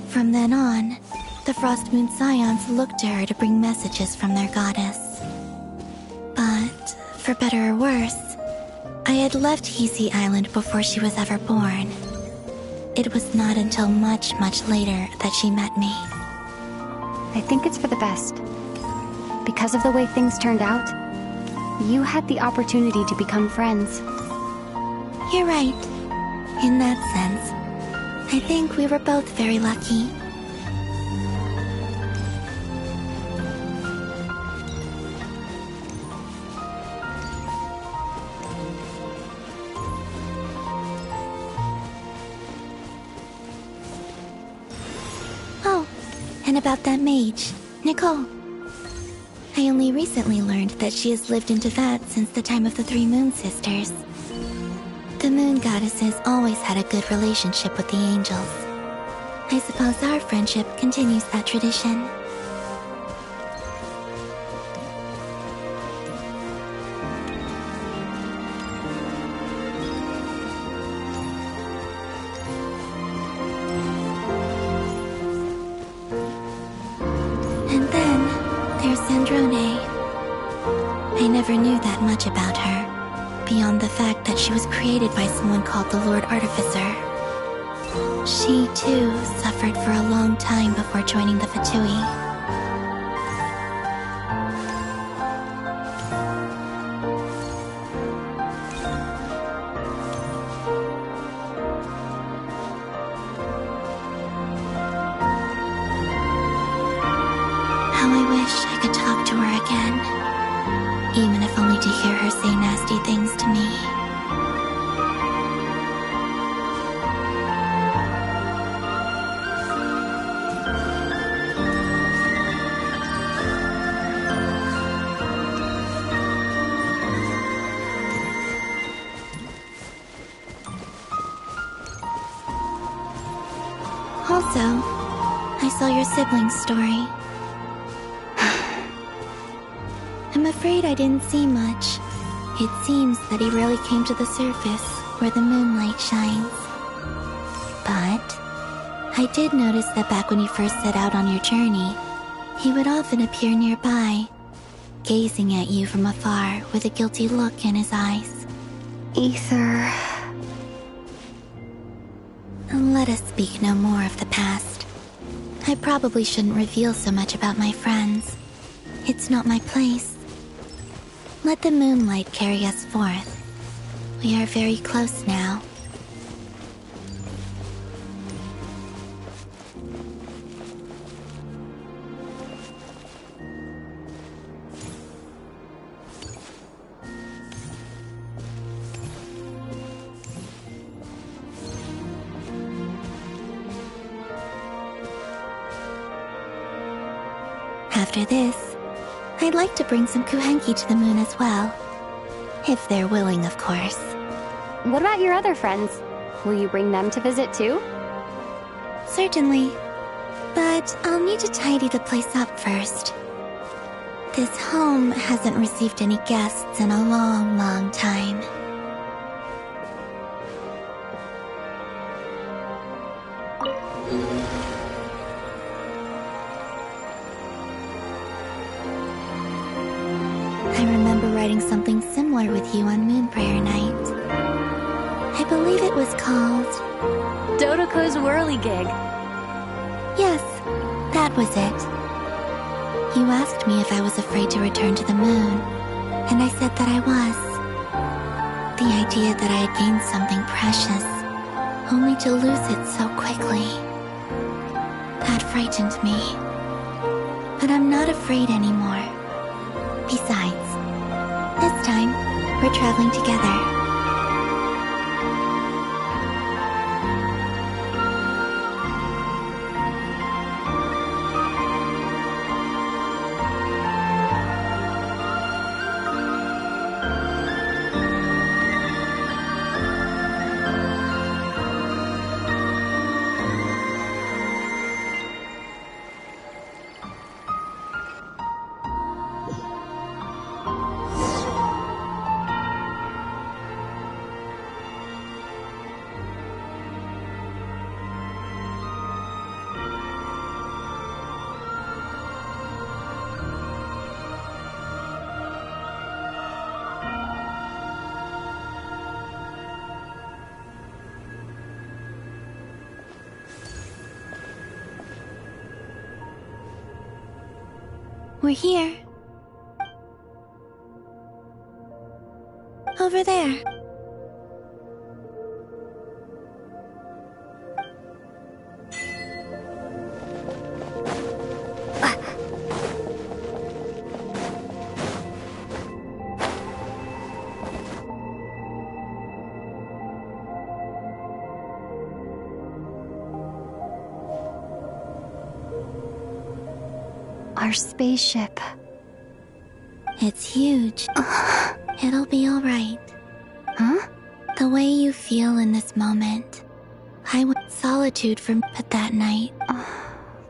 From then on, the Frost Moon Scions looked to her to bring messages from their goddess. But, for better or worse, I had left Hisi Island before she was ever born. It was not until much, much later that she met me. I think it's for the best. Because of the way things turned out, you had the opportunity to become friends. You're right. In that sense, I think we were both very lucky. Oh, and about that mage, Nicole. I only recently learned that she has lived in Teyvat since the time of the Three Moon Sisters. The Moon Goddesses always had a good relationship with the angels. I suppose our friendship continues that tradition. And then there's Sandrone. I never knew that much about her, beyond the fact that she was created by someone called the Lord Artificer. She, too, suffered for a long time before joining the Fatui. How I wish I could talk to her again, even if only to hear her say nasty things to me. Also, I saw your sibling's story. I'm afraid I didn't see much. It seems that he rarely came to the surface where the moonlight shines. But I did notice that back when you first set out on your journey, he would often appear nearby, gazing at you from afar with a guilty look in his eyes. Ether. Let us speak no more of the past. I probably shouldn't reveal so much about my friends. It's not my place. Let the moonlight carry us forth. We are very close now. After this, I'd like to bring some kuhenki to the moon as well. If they're willing, of course. What about your other friends? Will you bring them to visit too? Certainly. But I'll need to tidy the place up first. This home hasn't received any guests in a long, long time. I remember writing something similar with you on Moon Prayer Night. I believe it was called... Dodoko's Whirligig. Yes, that was it. You asked me if I was afraid to return to the moon, and I said that I was. The idea that I had gained something precious, only to lose it so quickly. That frightened me. But I'm not afraid anymore. Besides, this time, we're traveling together. We're here. Over there. Our spaceship. It's huge. It'll be alright. Huh? The way you feel in this moment. I went solitude from but that night.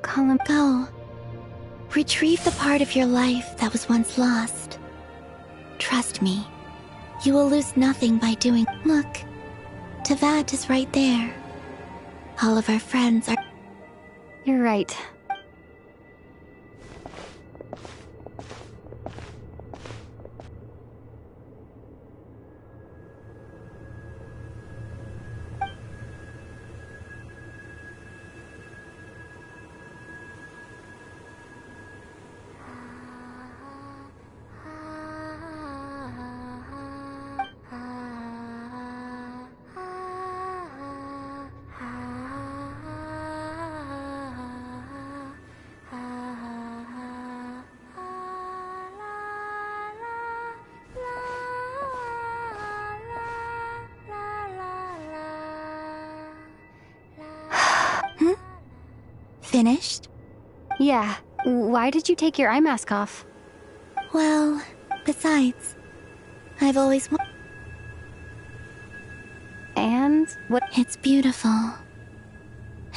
Colin, go. Retrieve the part of your life that was once lost. Trust me. You will lose nothing by doing. Look. Teyvat is right there. All of our friends are. You're right. Finished? Yeah. Why did you take your eye mask off? Well, besides, I've always And what? It's beautiful.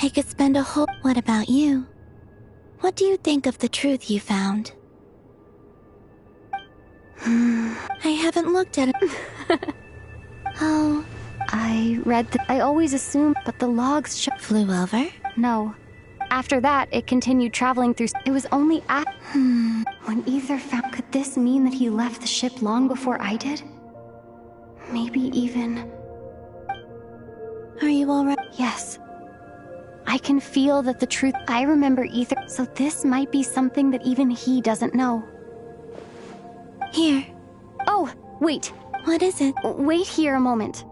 I could spend a whole. What about you? What do you think of the truth you found? I haven't looked at it. Oh. I read I always assumed, but the logs flew over? No. After that, it continued traveling through. It was only when Ether found. Could this mean that he left the ship long before I did? Maybe even. Are you alright? Yes. I can feel that the truth. I remember Ether, so this might be something that even he doesn't know. Here. Oh, wait. What is it? Wait here a moment.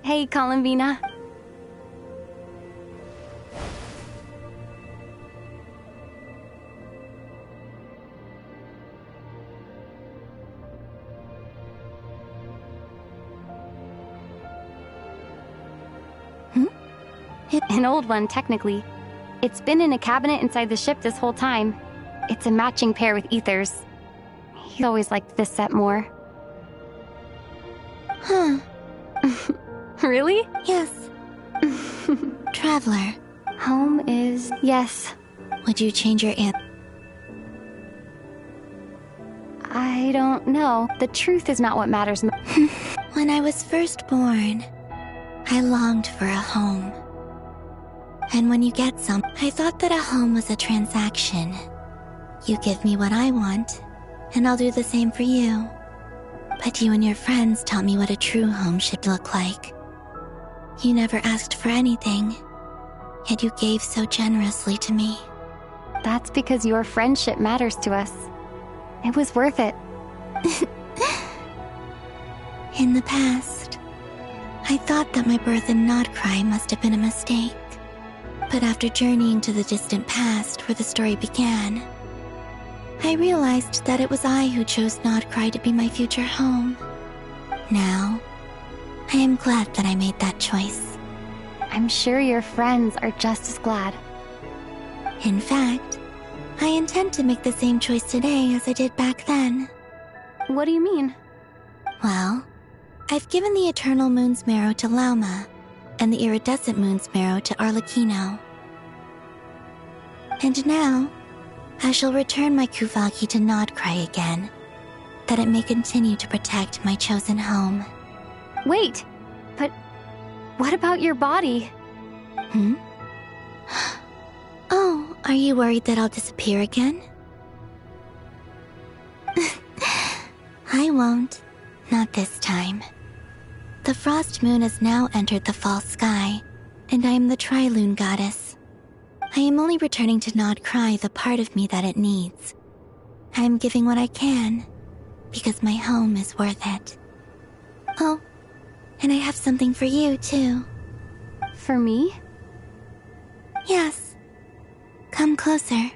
Hey, Columbina. An old one, technically. It's been in a cabinet inside the ship this whole time. It's a matching pair with Ether's. He's always liked this set more. Huh. Really? Yes. Traveler. Home is... Yes. Would you change your answer? I don't know. The truth is not what matters. When I was first born, I longed for a home. And when you get some, I thought that a home was a transaction. You give me what I want, and I'll do the same for you. But you and your friends taught me what a true home should look like. You never asked for anything, yet you gave so generously to me. That's because your friendship matters to us. It was worth it. In the past, I thought that my birth in Nodcry must have been a mistake. But after journeying to the distant past where the story began, I realized that it was I who chose Nodcry to be my future home. Now, I am glad that I made that choice. I'm sure your friends are just as glad. In fact, I intend to make the same choice today as I did back then. What do you mean? Well, I've given the Eternal Moon's marrow to Lauma, and the Iridescent Moon's marrow to Arlecchino. And now, I shall return my Kuvagi to Nodcry again, that it may continue to protect my chosen home. Wait, but what about your body? Oh, are you worried that I'll disappear again? I won't. Not this time. The frost moon has now entered the fall sky, and I am the Trilune goddess. I am only returning to not cry the part of me that it needs. I am giving what I can, because my home is worth it. Oh, and I have something for you, too. For me? Yes. Come closer.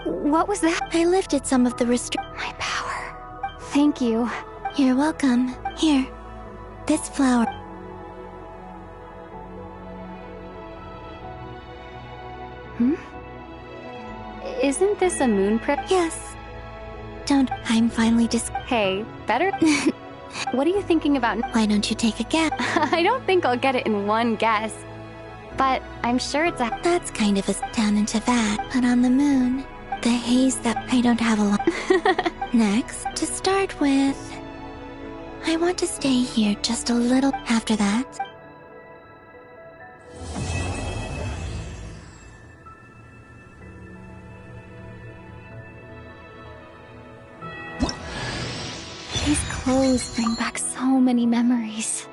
What was that? I lifted some of the My power. Thank you. You're welcome. Here. This flower. Isn't this a moon prick? Yes. Don't. I'm finally Hey, better? What are you thinking about? Why don't you take a guess? I don't think I'll get it in one guess. But I'm sure it's a... That's kind of a down into that. But on the moon, the haze that I don't have a lot. Next, to start with, I want to stay here just a little after that. These clothes bring back so many memories.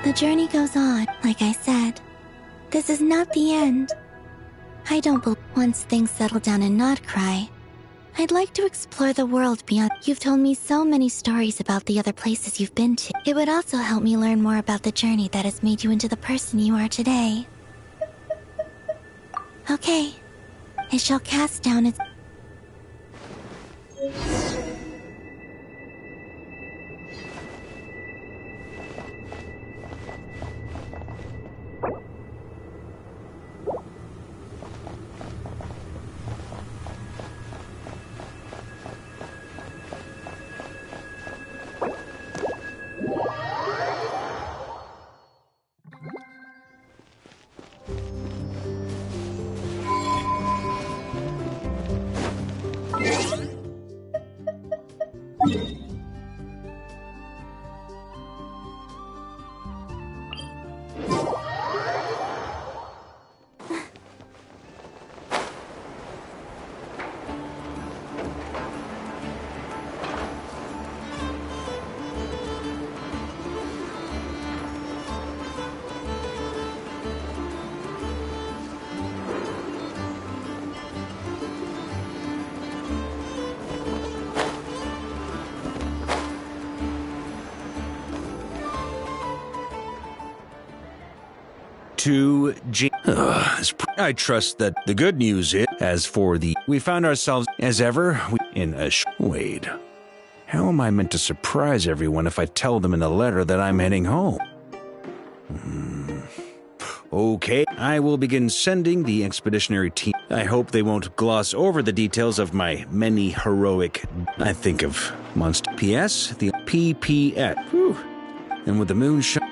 The journey goes on, like I said. This is not the end. I don't believe once things settle down and not cry, I'd like to explore the world beyond. You've told me so many stories about the other places you've been to. It would also help me learn more about the journey that has made you into the person you are today. Okay. It shall cast down its... to I trust that the good news is, as for the... We found ourselves, as ever, in a wait. How am I meant to surprise everyone if I tell them in the letter that I'm heading home? Okay, I will begin sending the expeditionary team. I hope they won't gloss over the details of my many heroic... I think of monster... P.S. The PPS. Whew. And with the moon shine...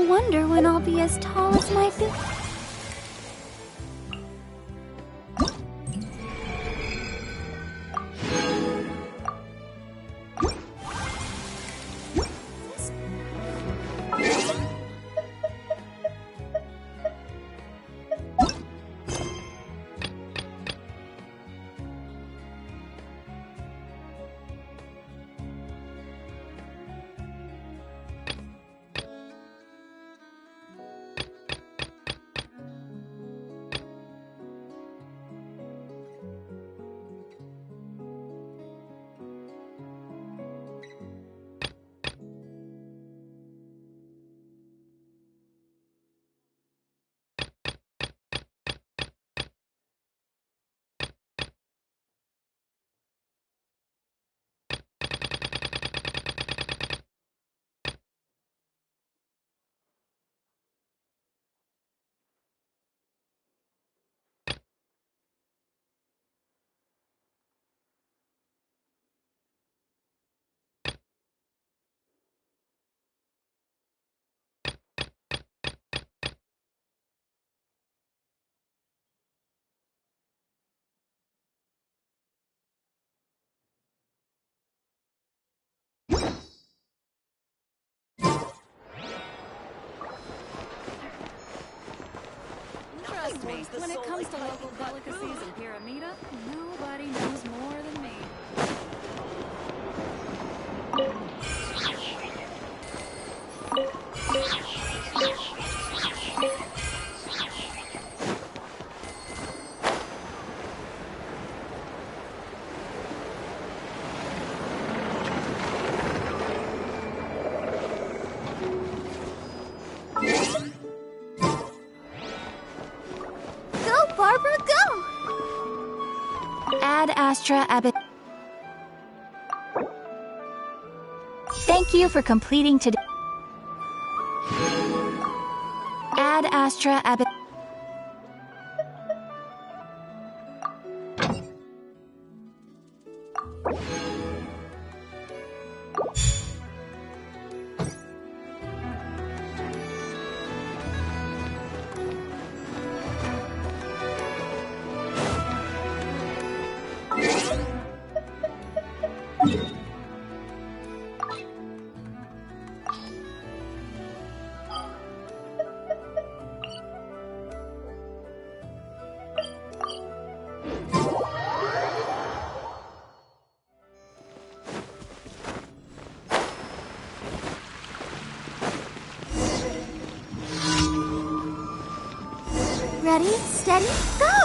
Wonder when I'll be as tall as my Trust me, when it comes to local delicacies in Pyramida, nobody knows more than me. Ad Astra Abbot. Thank you for completing today. Ad Astra Abbot. Ready, steady, go!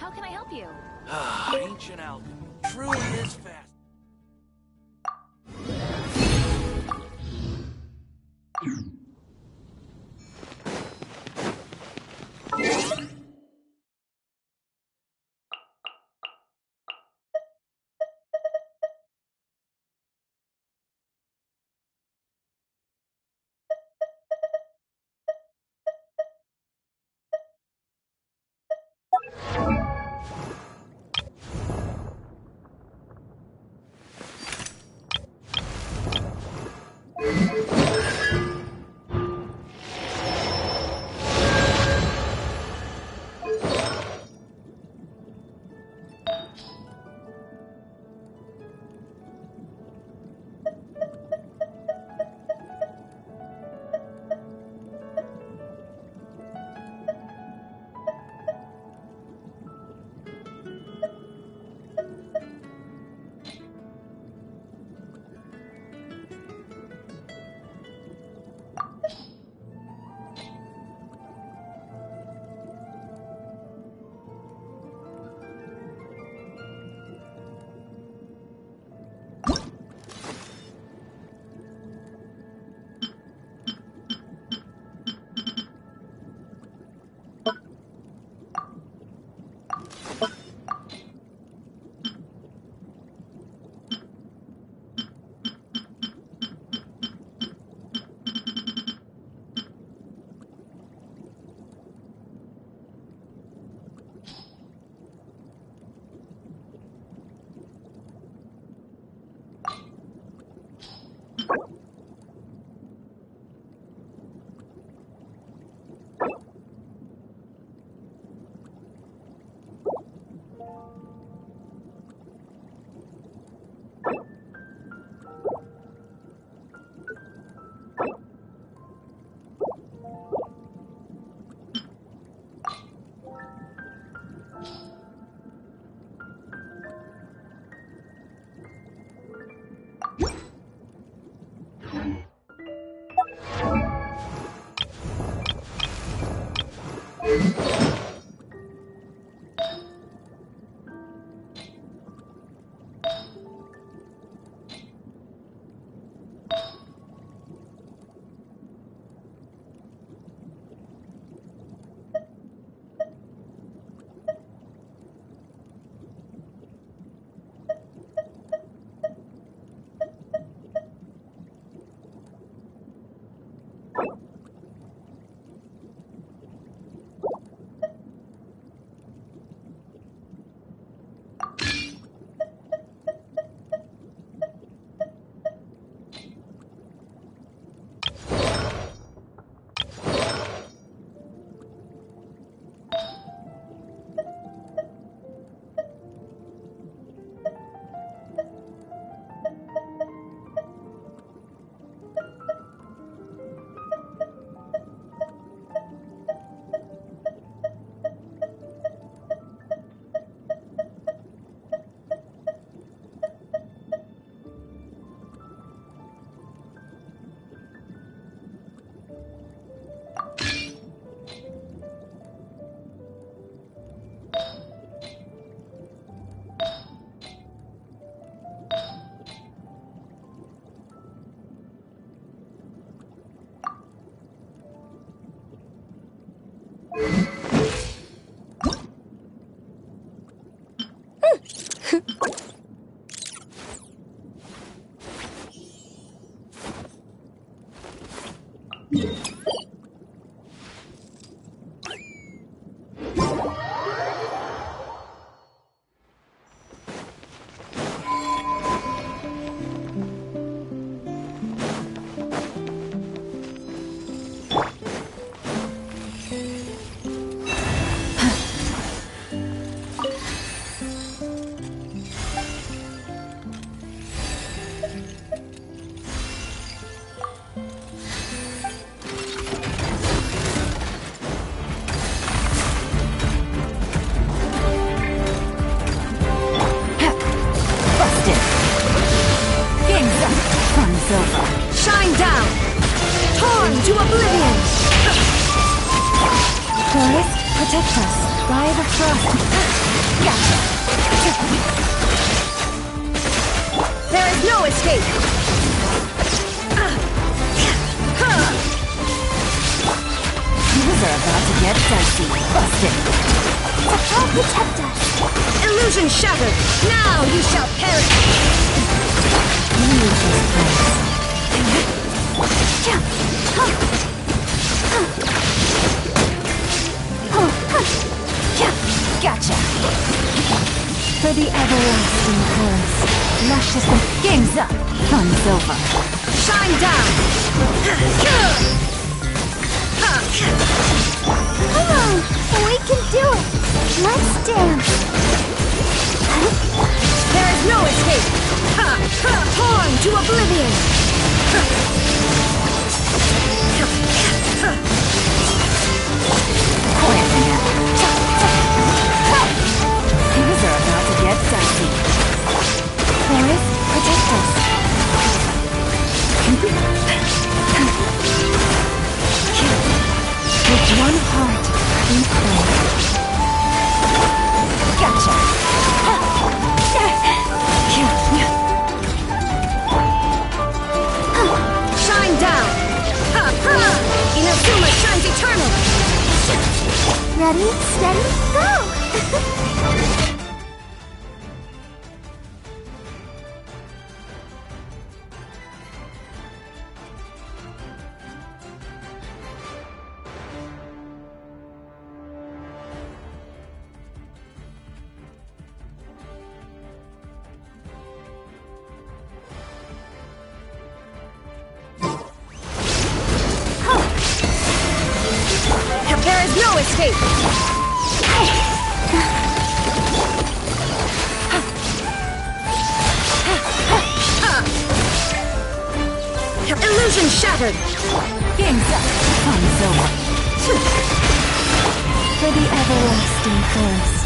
How can I help you? Ancient alchemy truly is fast. Forest, protect us. By the frost. Gotcha. There is no escape. Things are about to get dicey. Busted. I'll protect us. Illusion shattered. Now you shall perish. Gotcha. For the everlasting chorus. Luscious and game's up. Fun's over. Shine down. Come on, we can do it. Let's dance. There is no escape. Torn to oblivion. Things are about to get dicey. Forest, protect us. With one heart, we pray. Gotcha. Shine down. Inazuma shines eternal. Ready, steady, go! There is no escape. Illusion shattered. Game's up. Fun's over. For the everlasting forest.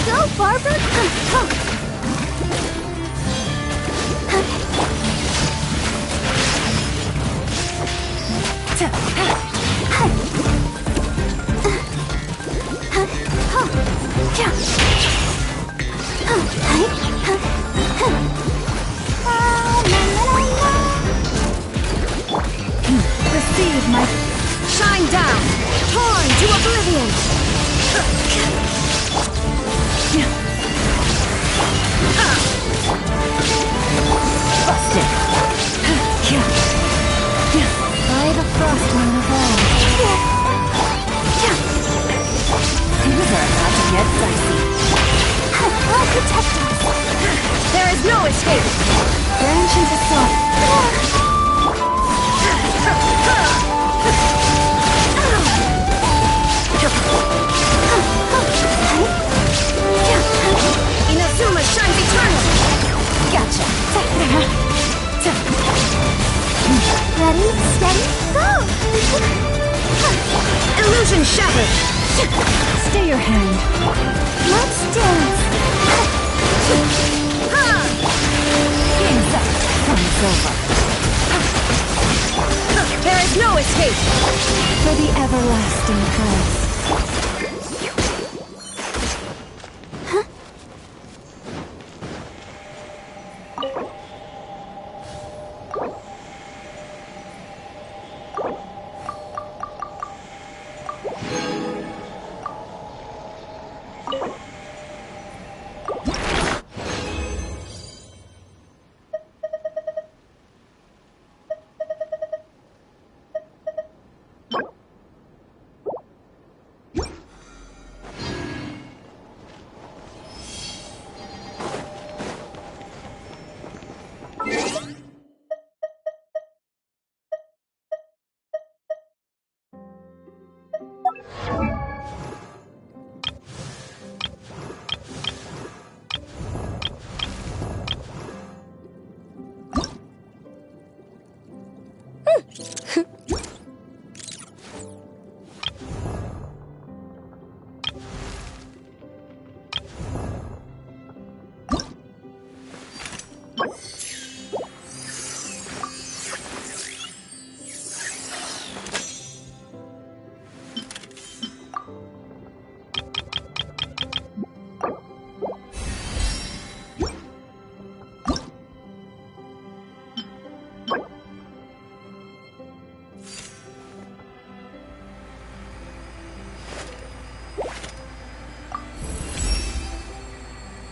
Go, Barbara! Receive my... Shine down! Torn to oblivion! Busted! By the frost moon of all. Things are about to get dicey. I'll protect us. There is no escape! Branch into salt. Inazuma shines eternal! Gotcha! Ready, steady, go! Illusion shattered! Stay your hand. Let's dance! Game's up! Fun's over! There is no escape! For the everlasting chorus.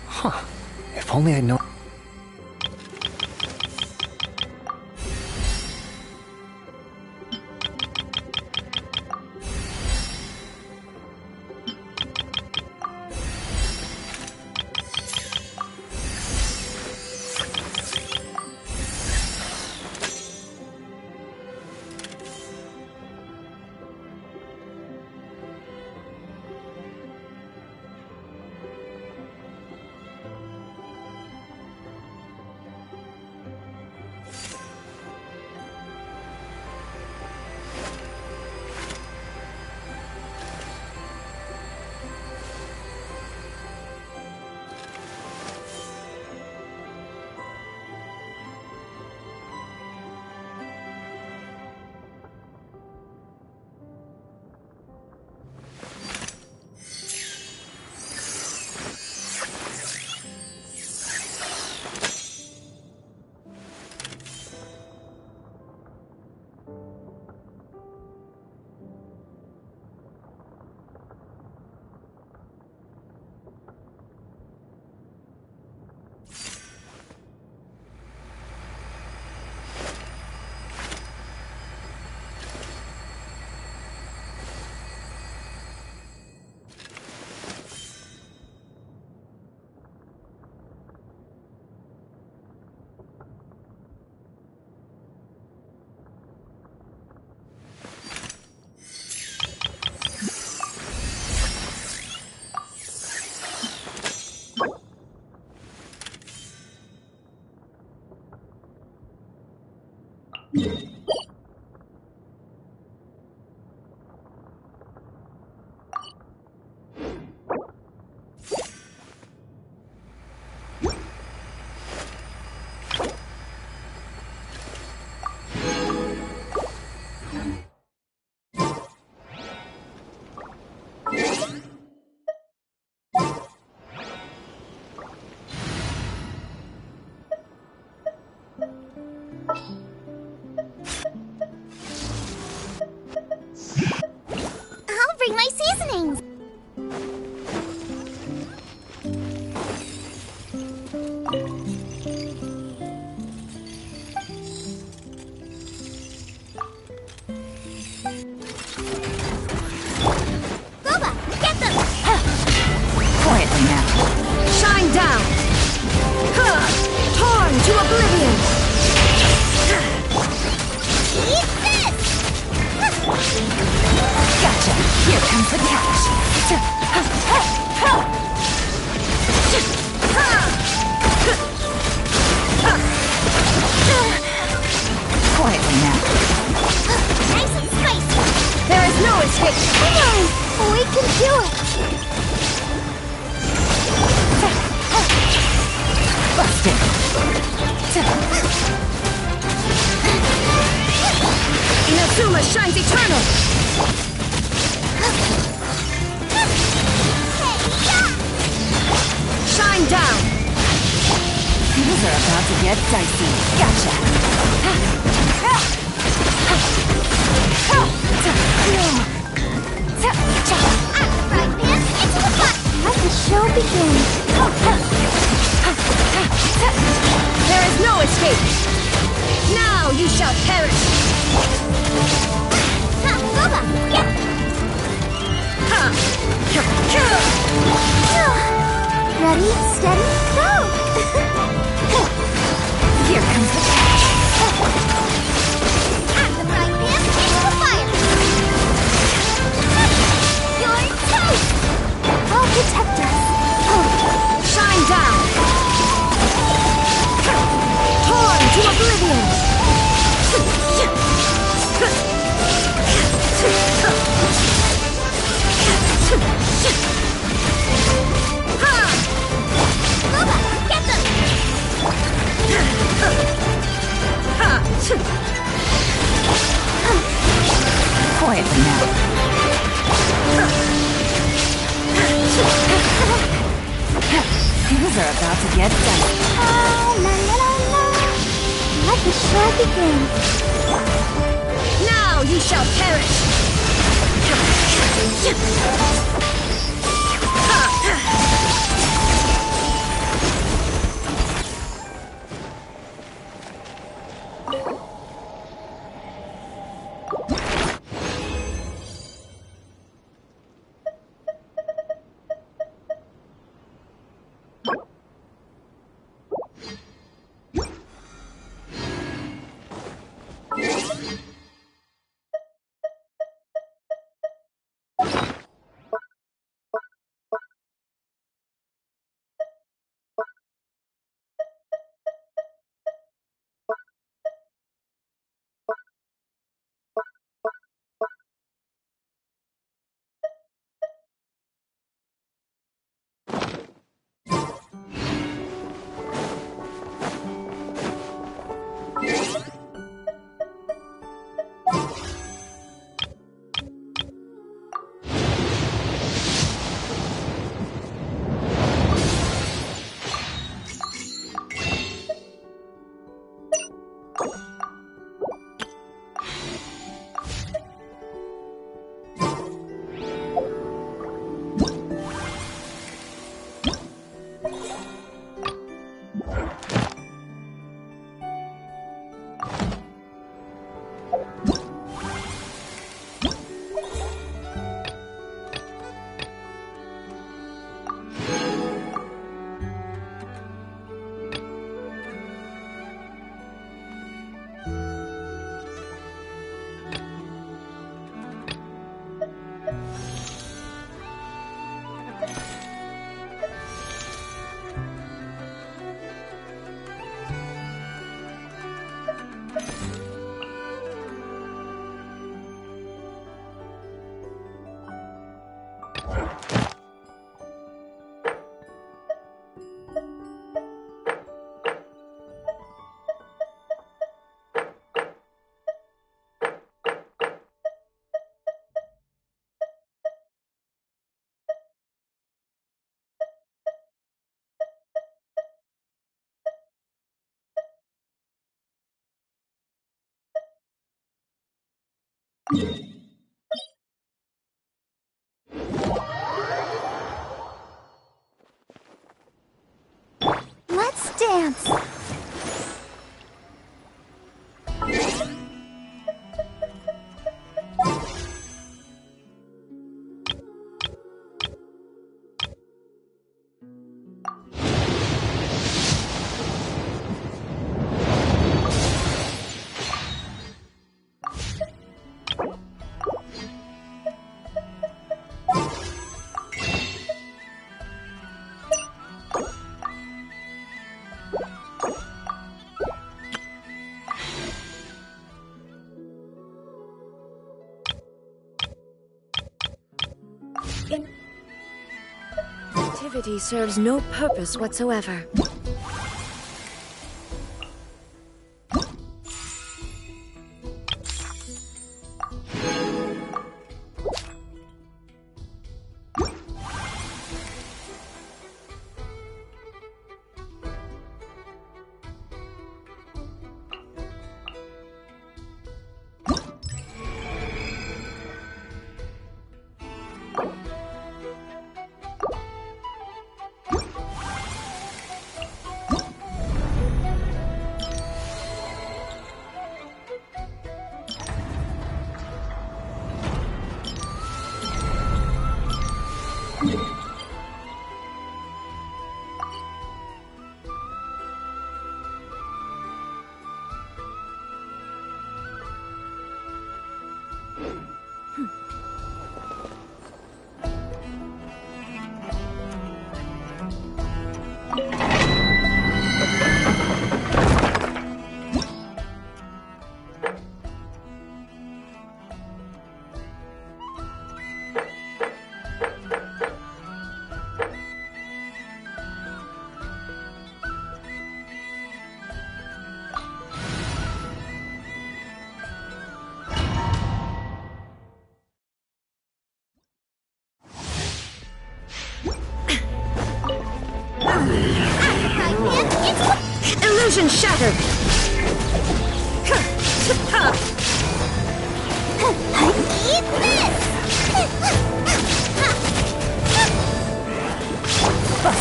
Huh. If only I'd known. I'll bring my seasonings. Boba, get them! Quietly now. Shine down! Torn to oblivion! Eat this! Gotcha. Here comes the catch. Quietly now. Nice and spicy. There is no escape! Come on, we can do it. Busted. Inazuma shines eternal! Shine down! Things are about to get dicey. Gotcha. Right, man, into the butt. Let the show begin. There is no escape! Now you shall perish! Boba, get Ready, steady, go! Here comes the catch. At the frying pan, into the fire! You're toast! I'll protect us. Shine down! Torn to oblivion! Boba, get them! Quietly now. Things are about to get dicey. Oh, la la la la. Let's The show begins. Now you shall perish! Let's dance. Activity serves no purpose whatsoever. Illusion shattered!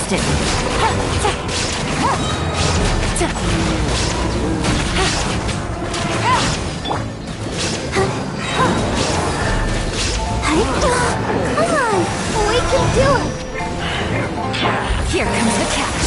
Busted. Come on, we can do it. Here comes the catch.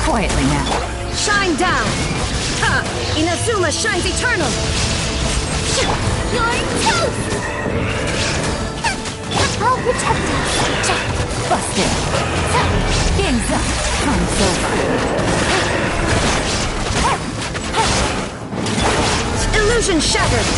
Quietly now. Shine down! Ha! Inazuma shines eternal! You're toast! I'll protect us. Busted. Game's up. Time's over. Illusion shattered!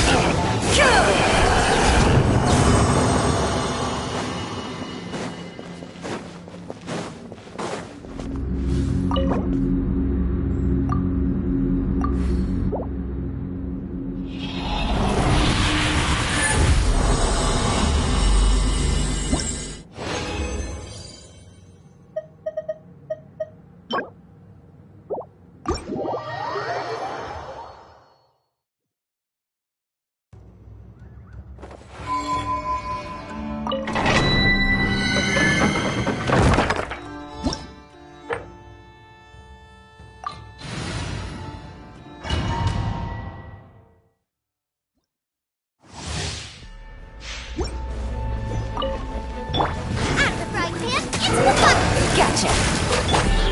Gotcha.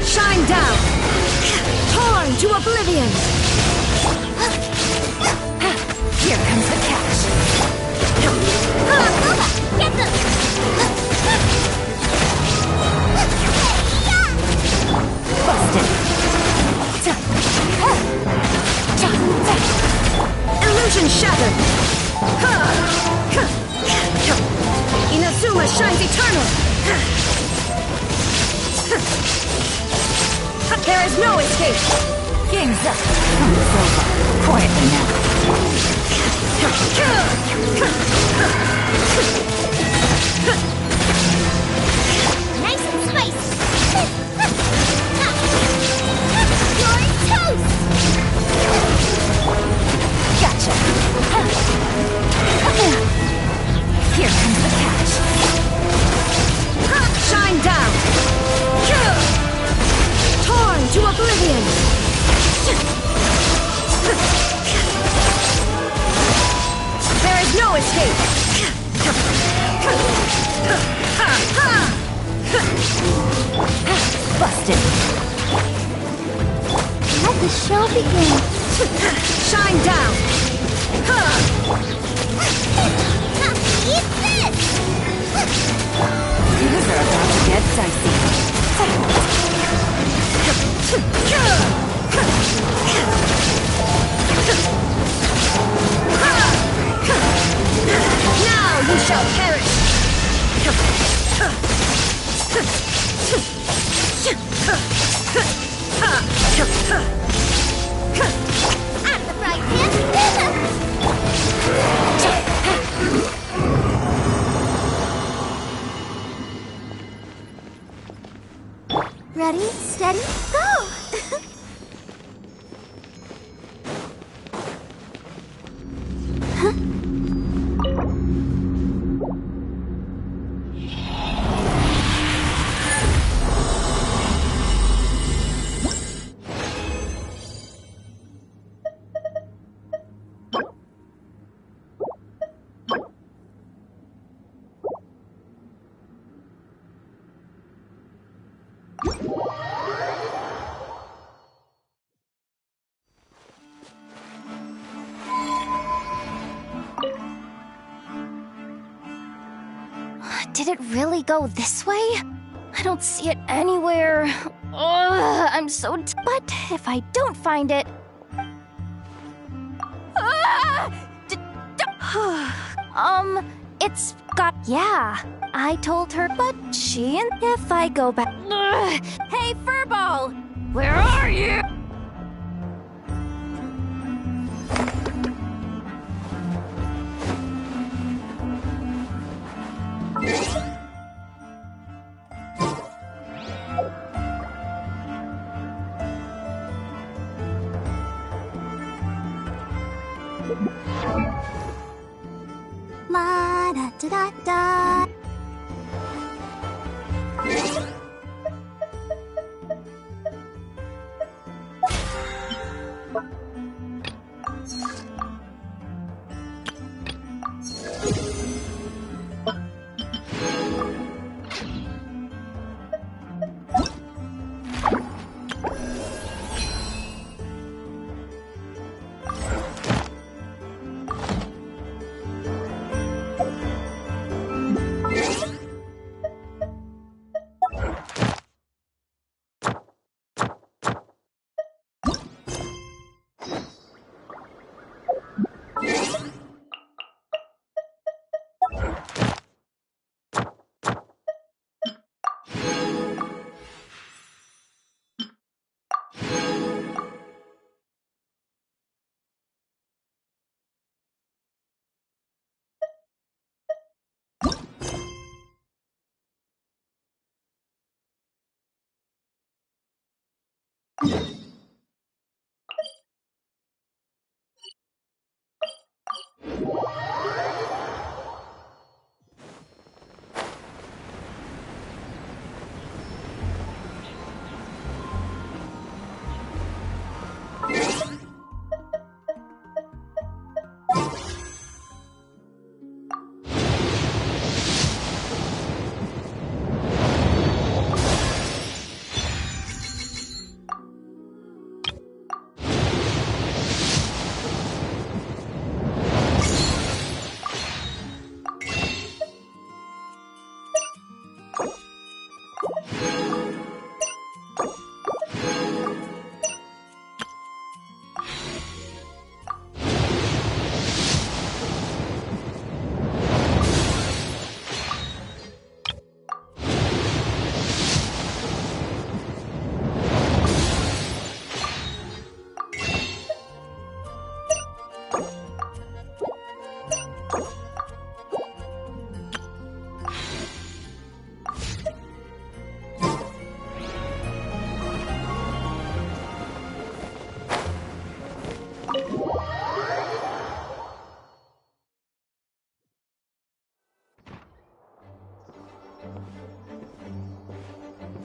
Shine down! Torn to oblivion! Here comes the catch. Get them! Busted. Illusion shattered! Inazuma shines eternal! There is no escape! Game's up. Time's over. Quietly now. Nice and spicy! You're toast! Gotcha. Here comes the catch. Shine down! Torn to oblivion! There is no escape! Busted. Let the show begin! Shine down! Eat this! These are about to get dicey. Now you shall perish! Out of the frying pan! Ready, steady, go! Did it really go this way? I don't see it anywhere. Ugh, I'm so but if I don't find it... it's got... Yeah, I told her, but she... And if I go back... Hey, Furball! Where are you? La da da da da.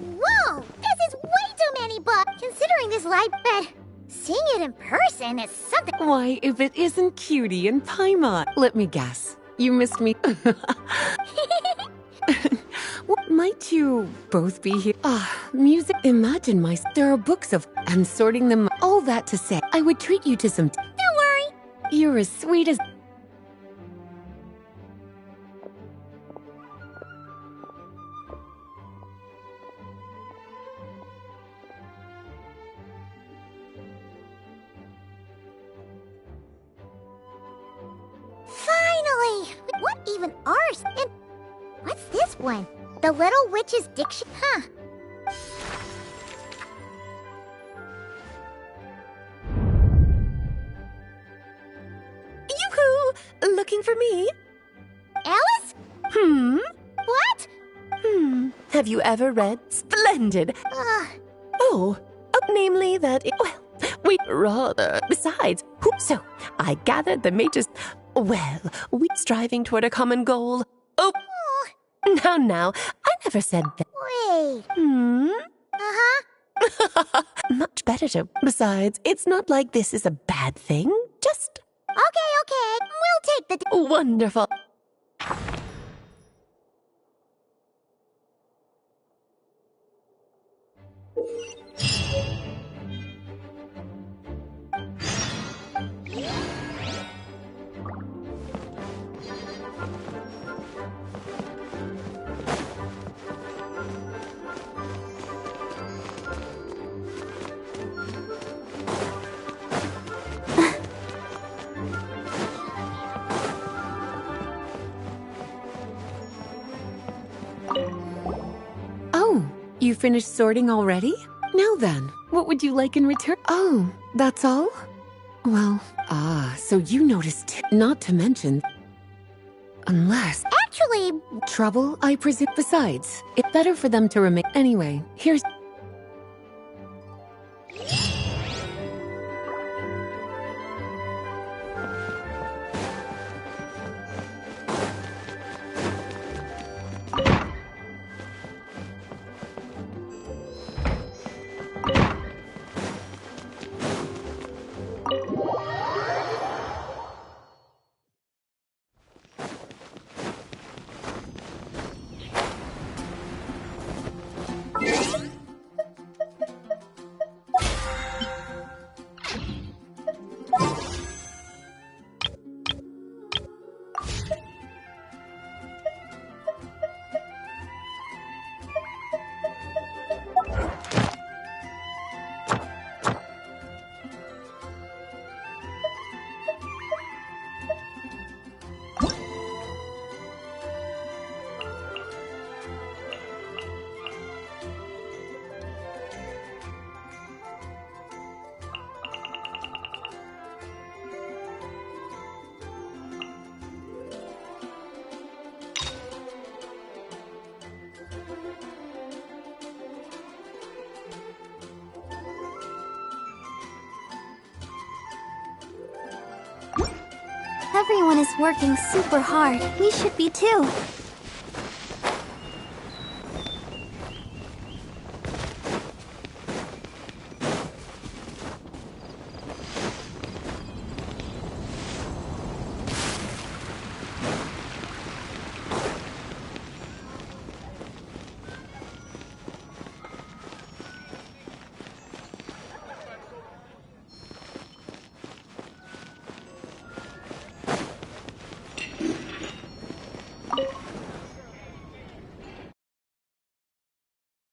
Whoa! This is way too many books! Considering this light bed, seeing it in person is something. Why, if it isn't Cutie and Paimon. Let me guess. You missed me. Might you both be here? Music. Imagine there are books of... and sorting them. All that to say, I would treat you to some... Don't worry. You're as sweet as... Finally! What even are... And what's this one? The Little Witch's Diction? Huh. Yoo-hoo! Looking for me? Alice? What? Have you ever read Splendid? Namely that... we rather... Besides, so, I gathered the mages... Well, we striving toward a common goal. Now, I never said that. Wait. Much better to... Besides, it's not like this is a bad thing. Just... Okay. We'll take the... Wonderful. finished sorting already? Now then, what would you like in return? Oh, that's all? Well, so you noticed too. Not to mention... Unless... Actually... Trouble, I presume. Besides, it's better for them to remain... Anyway, here's... Everyone is working super hard. We should be too.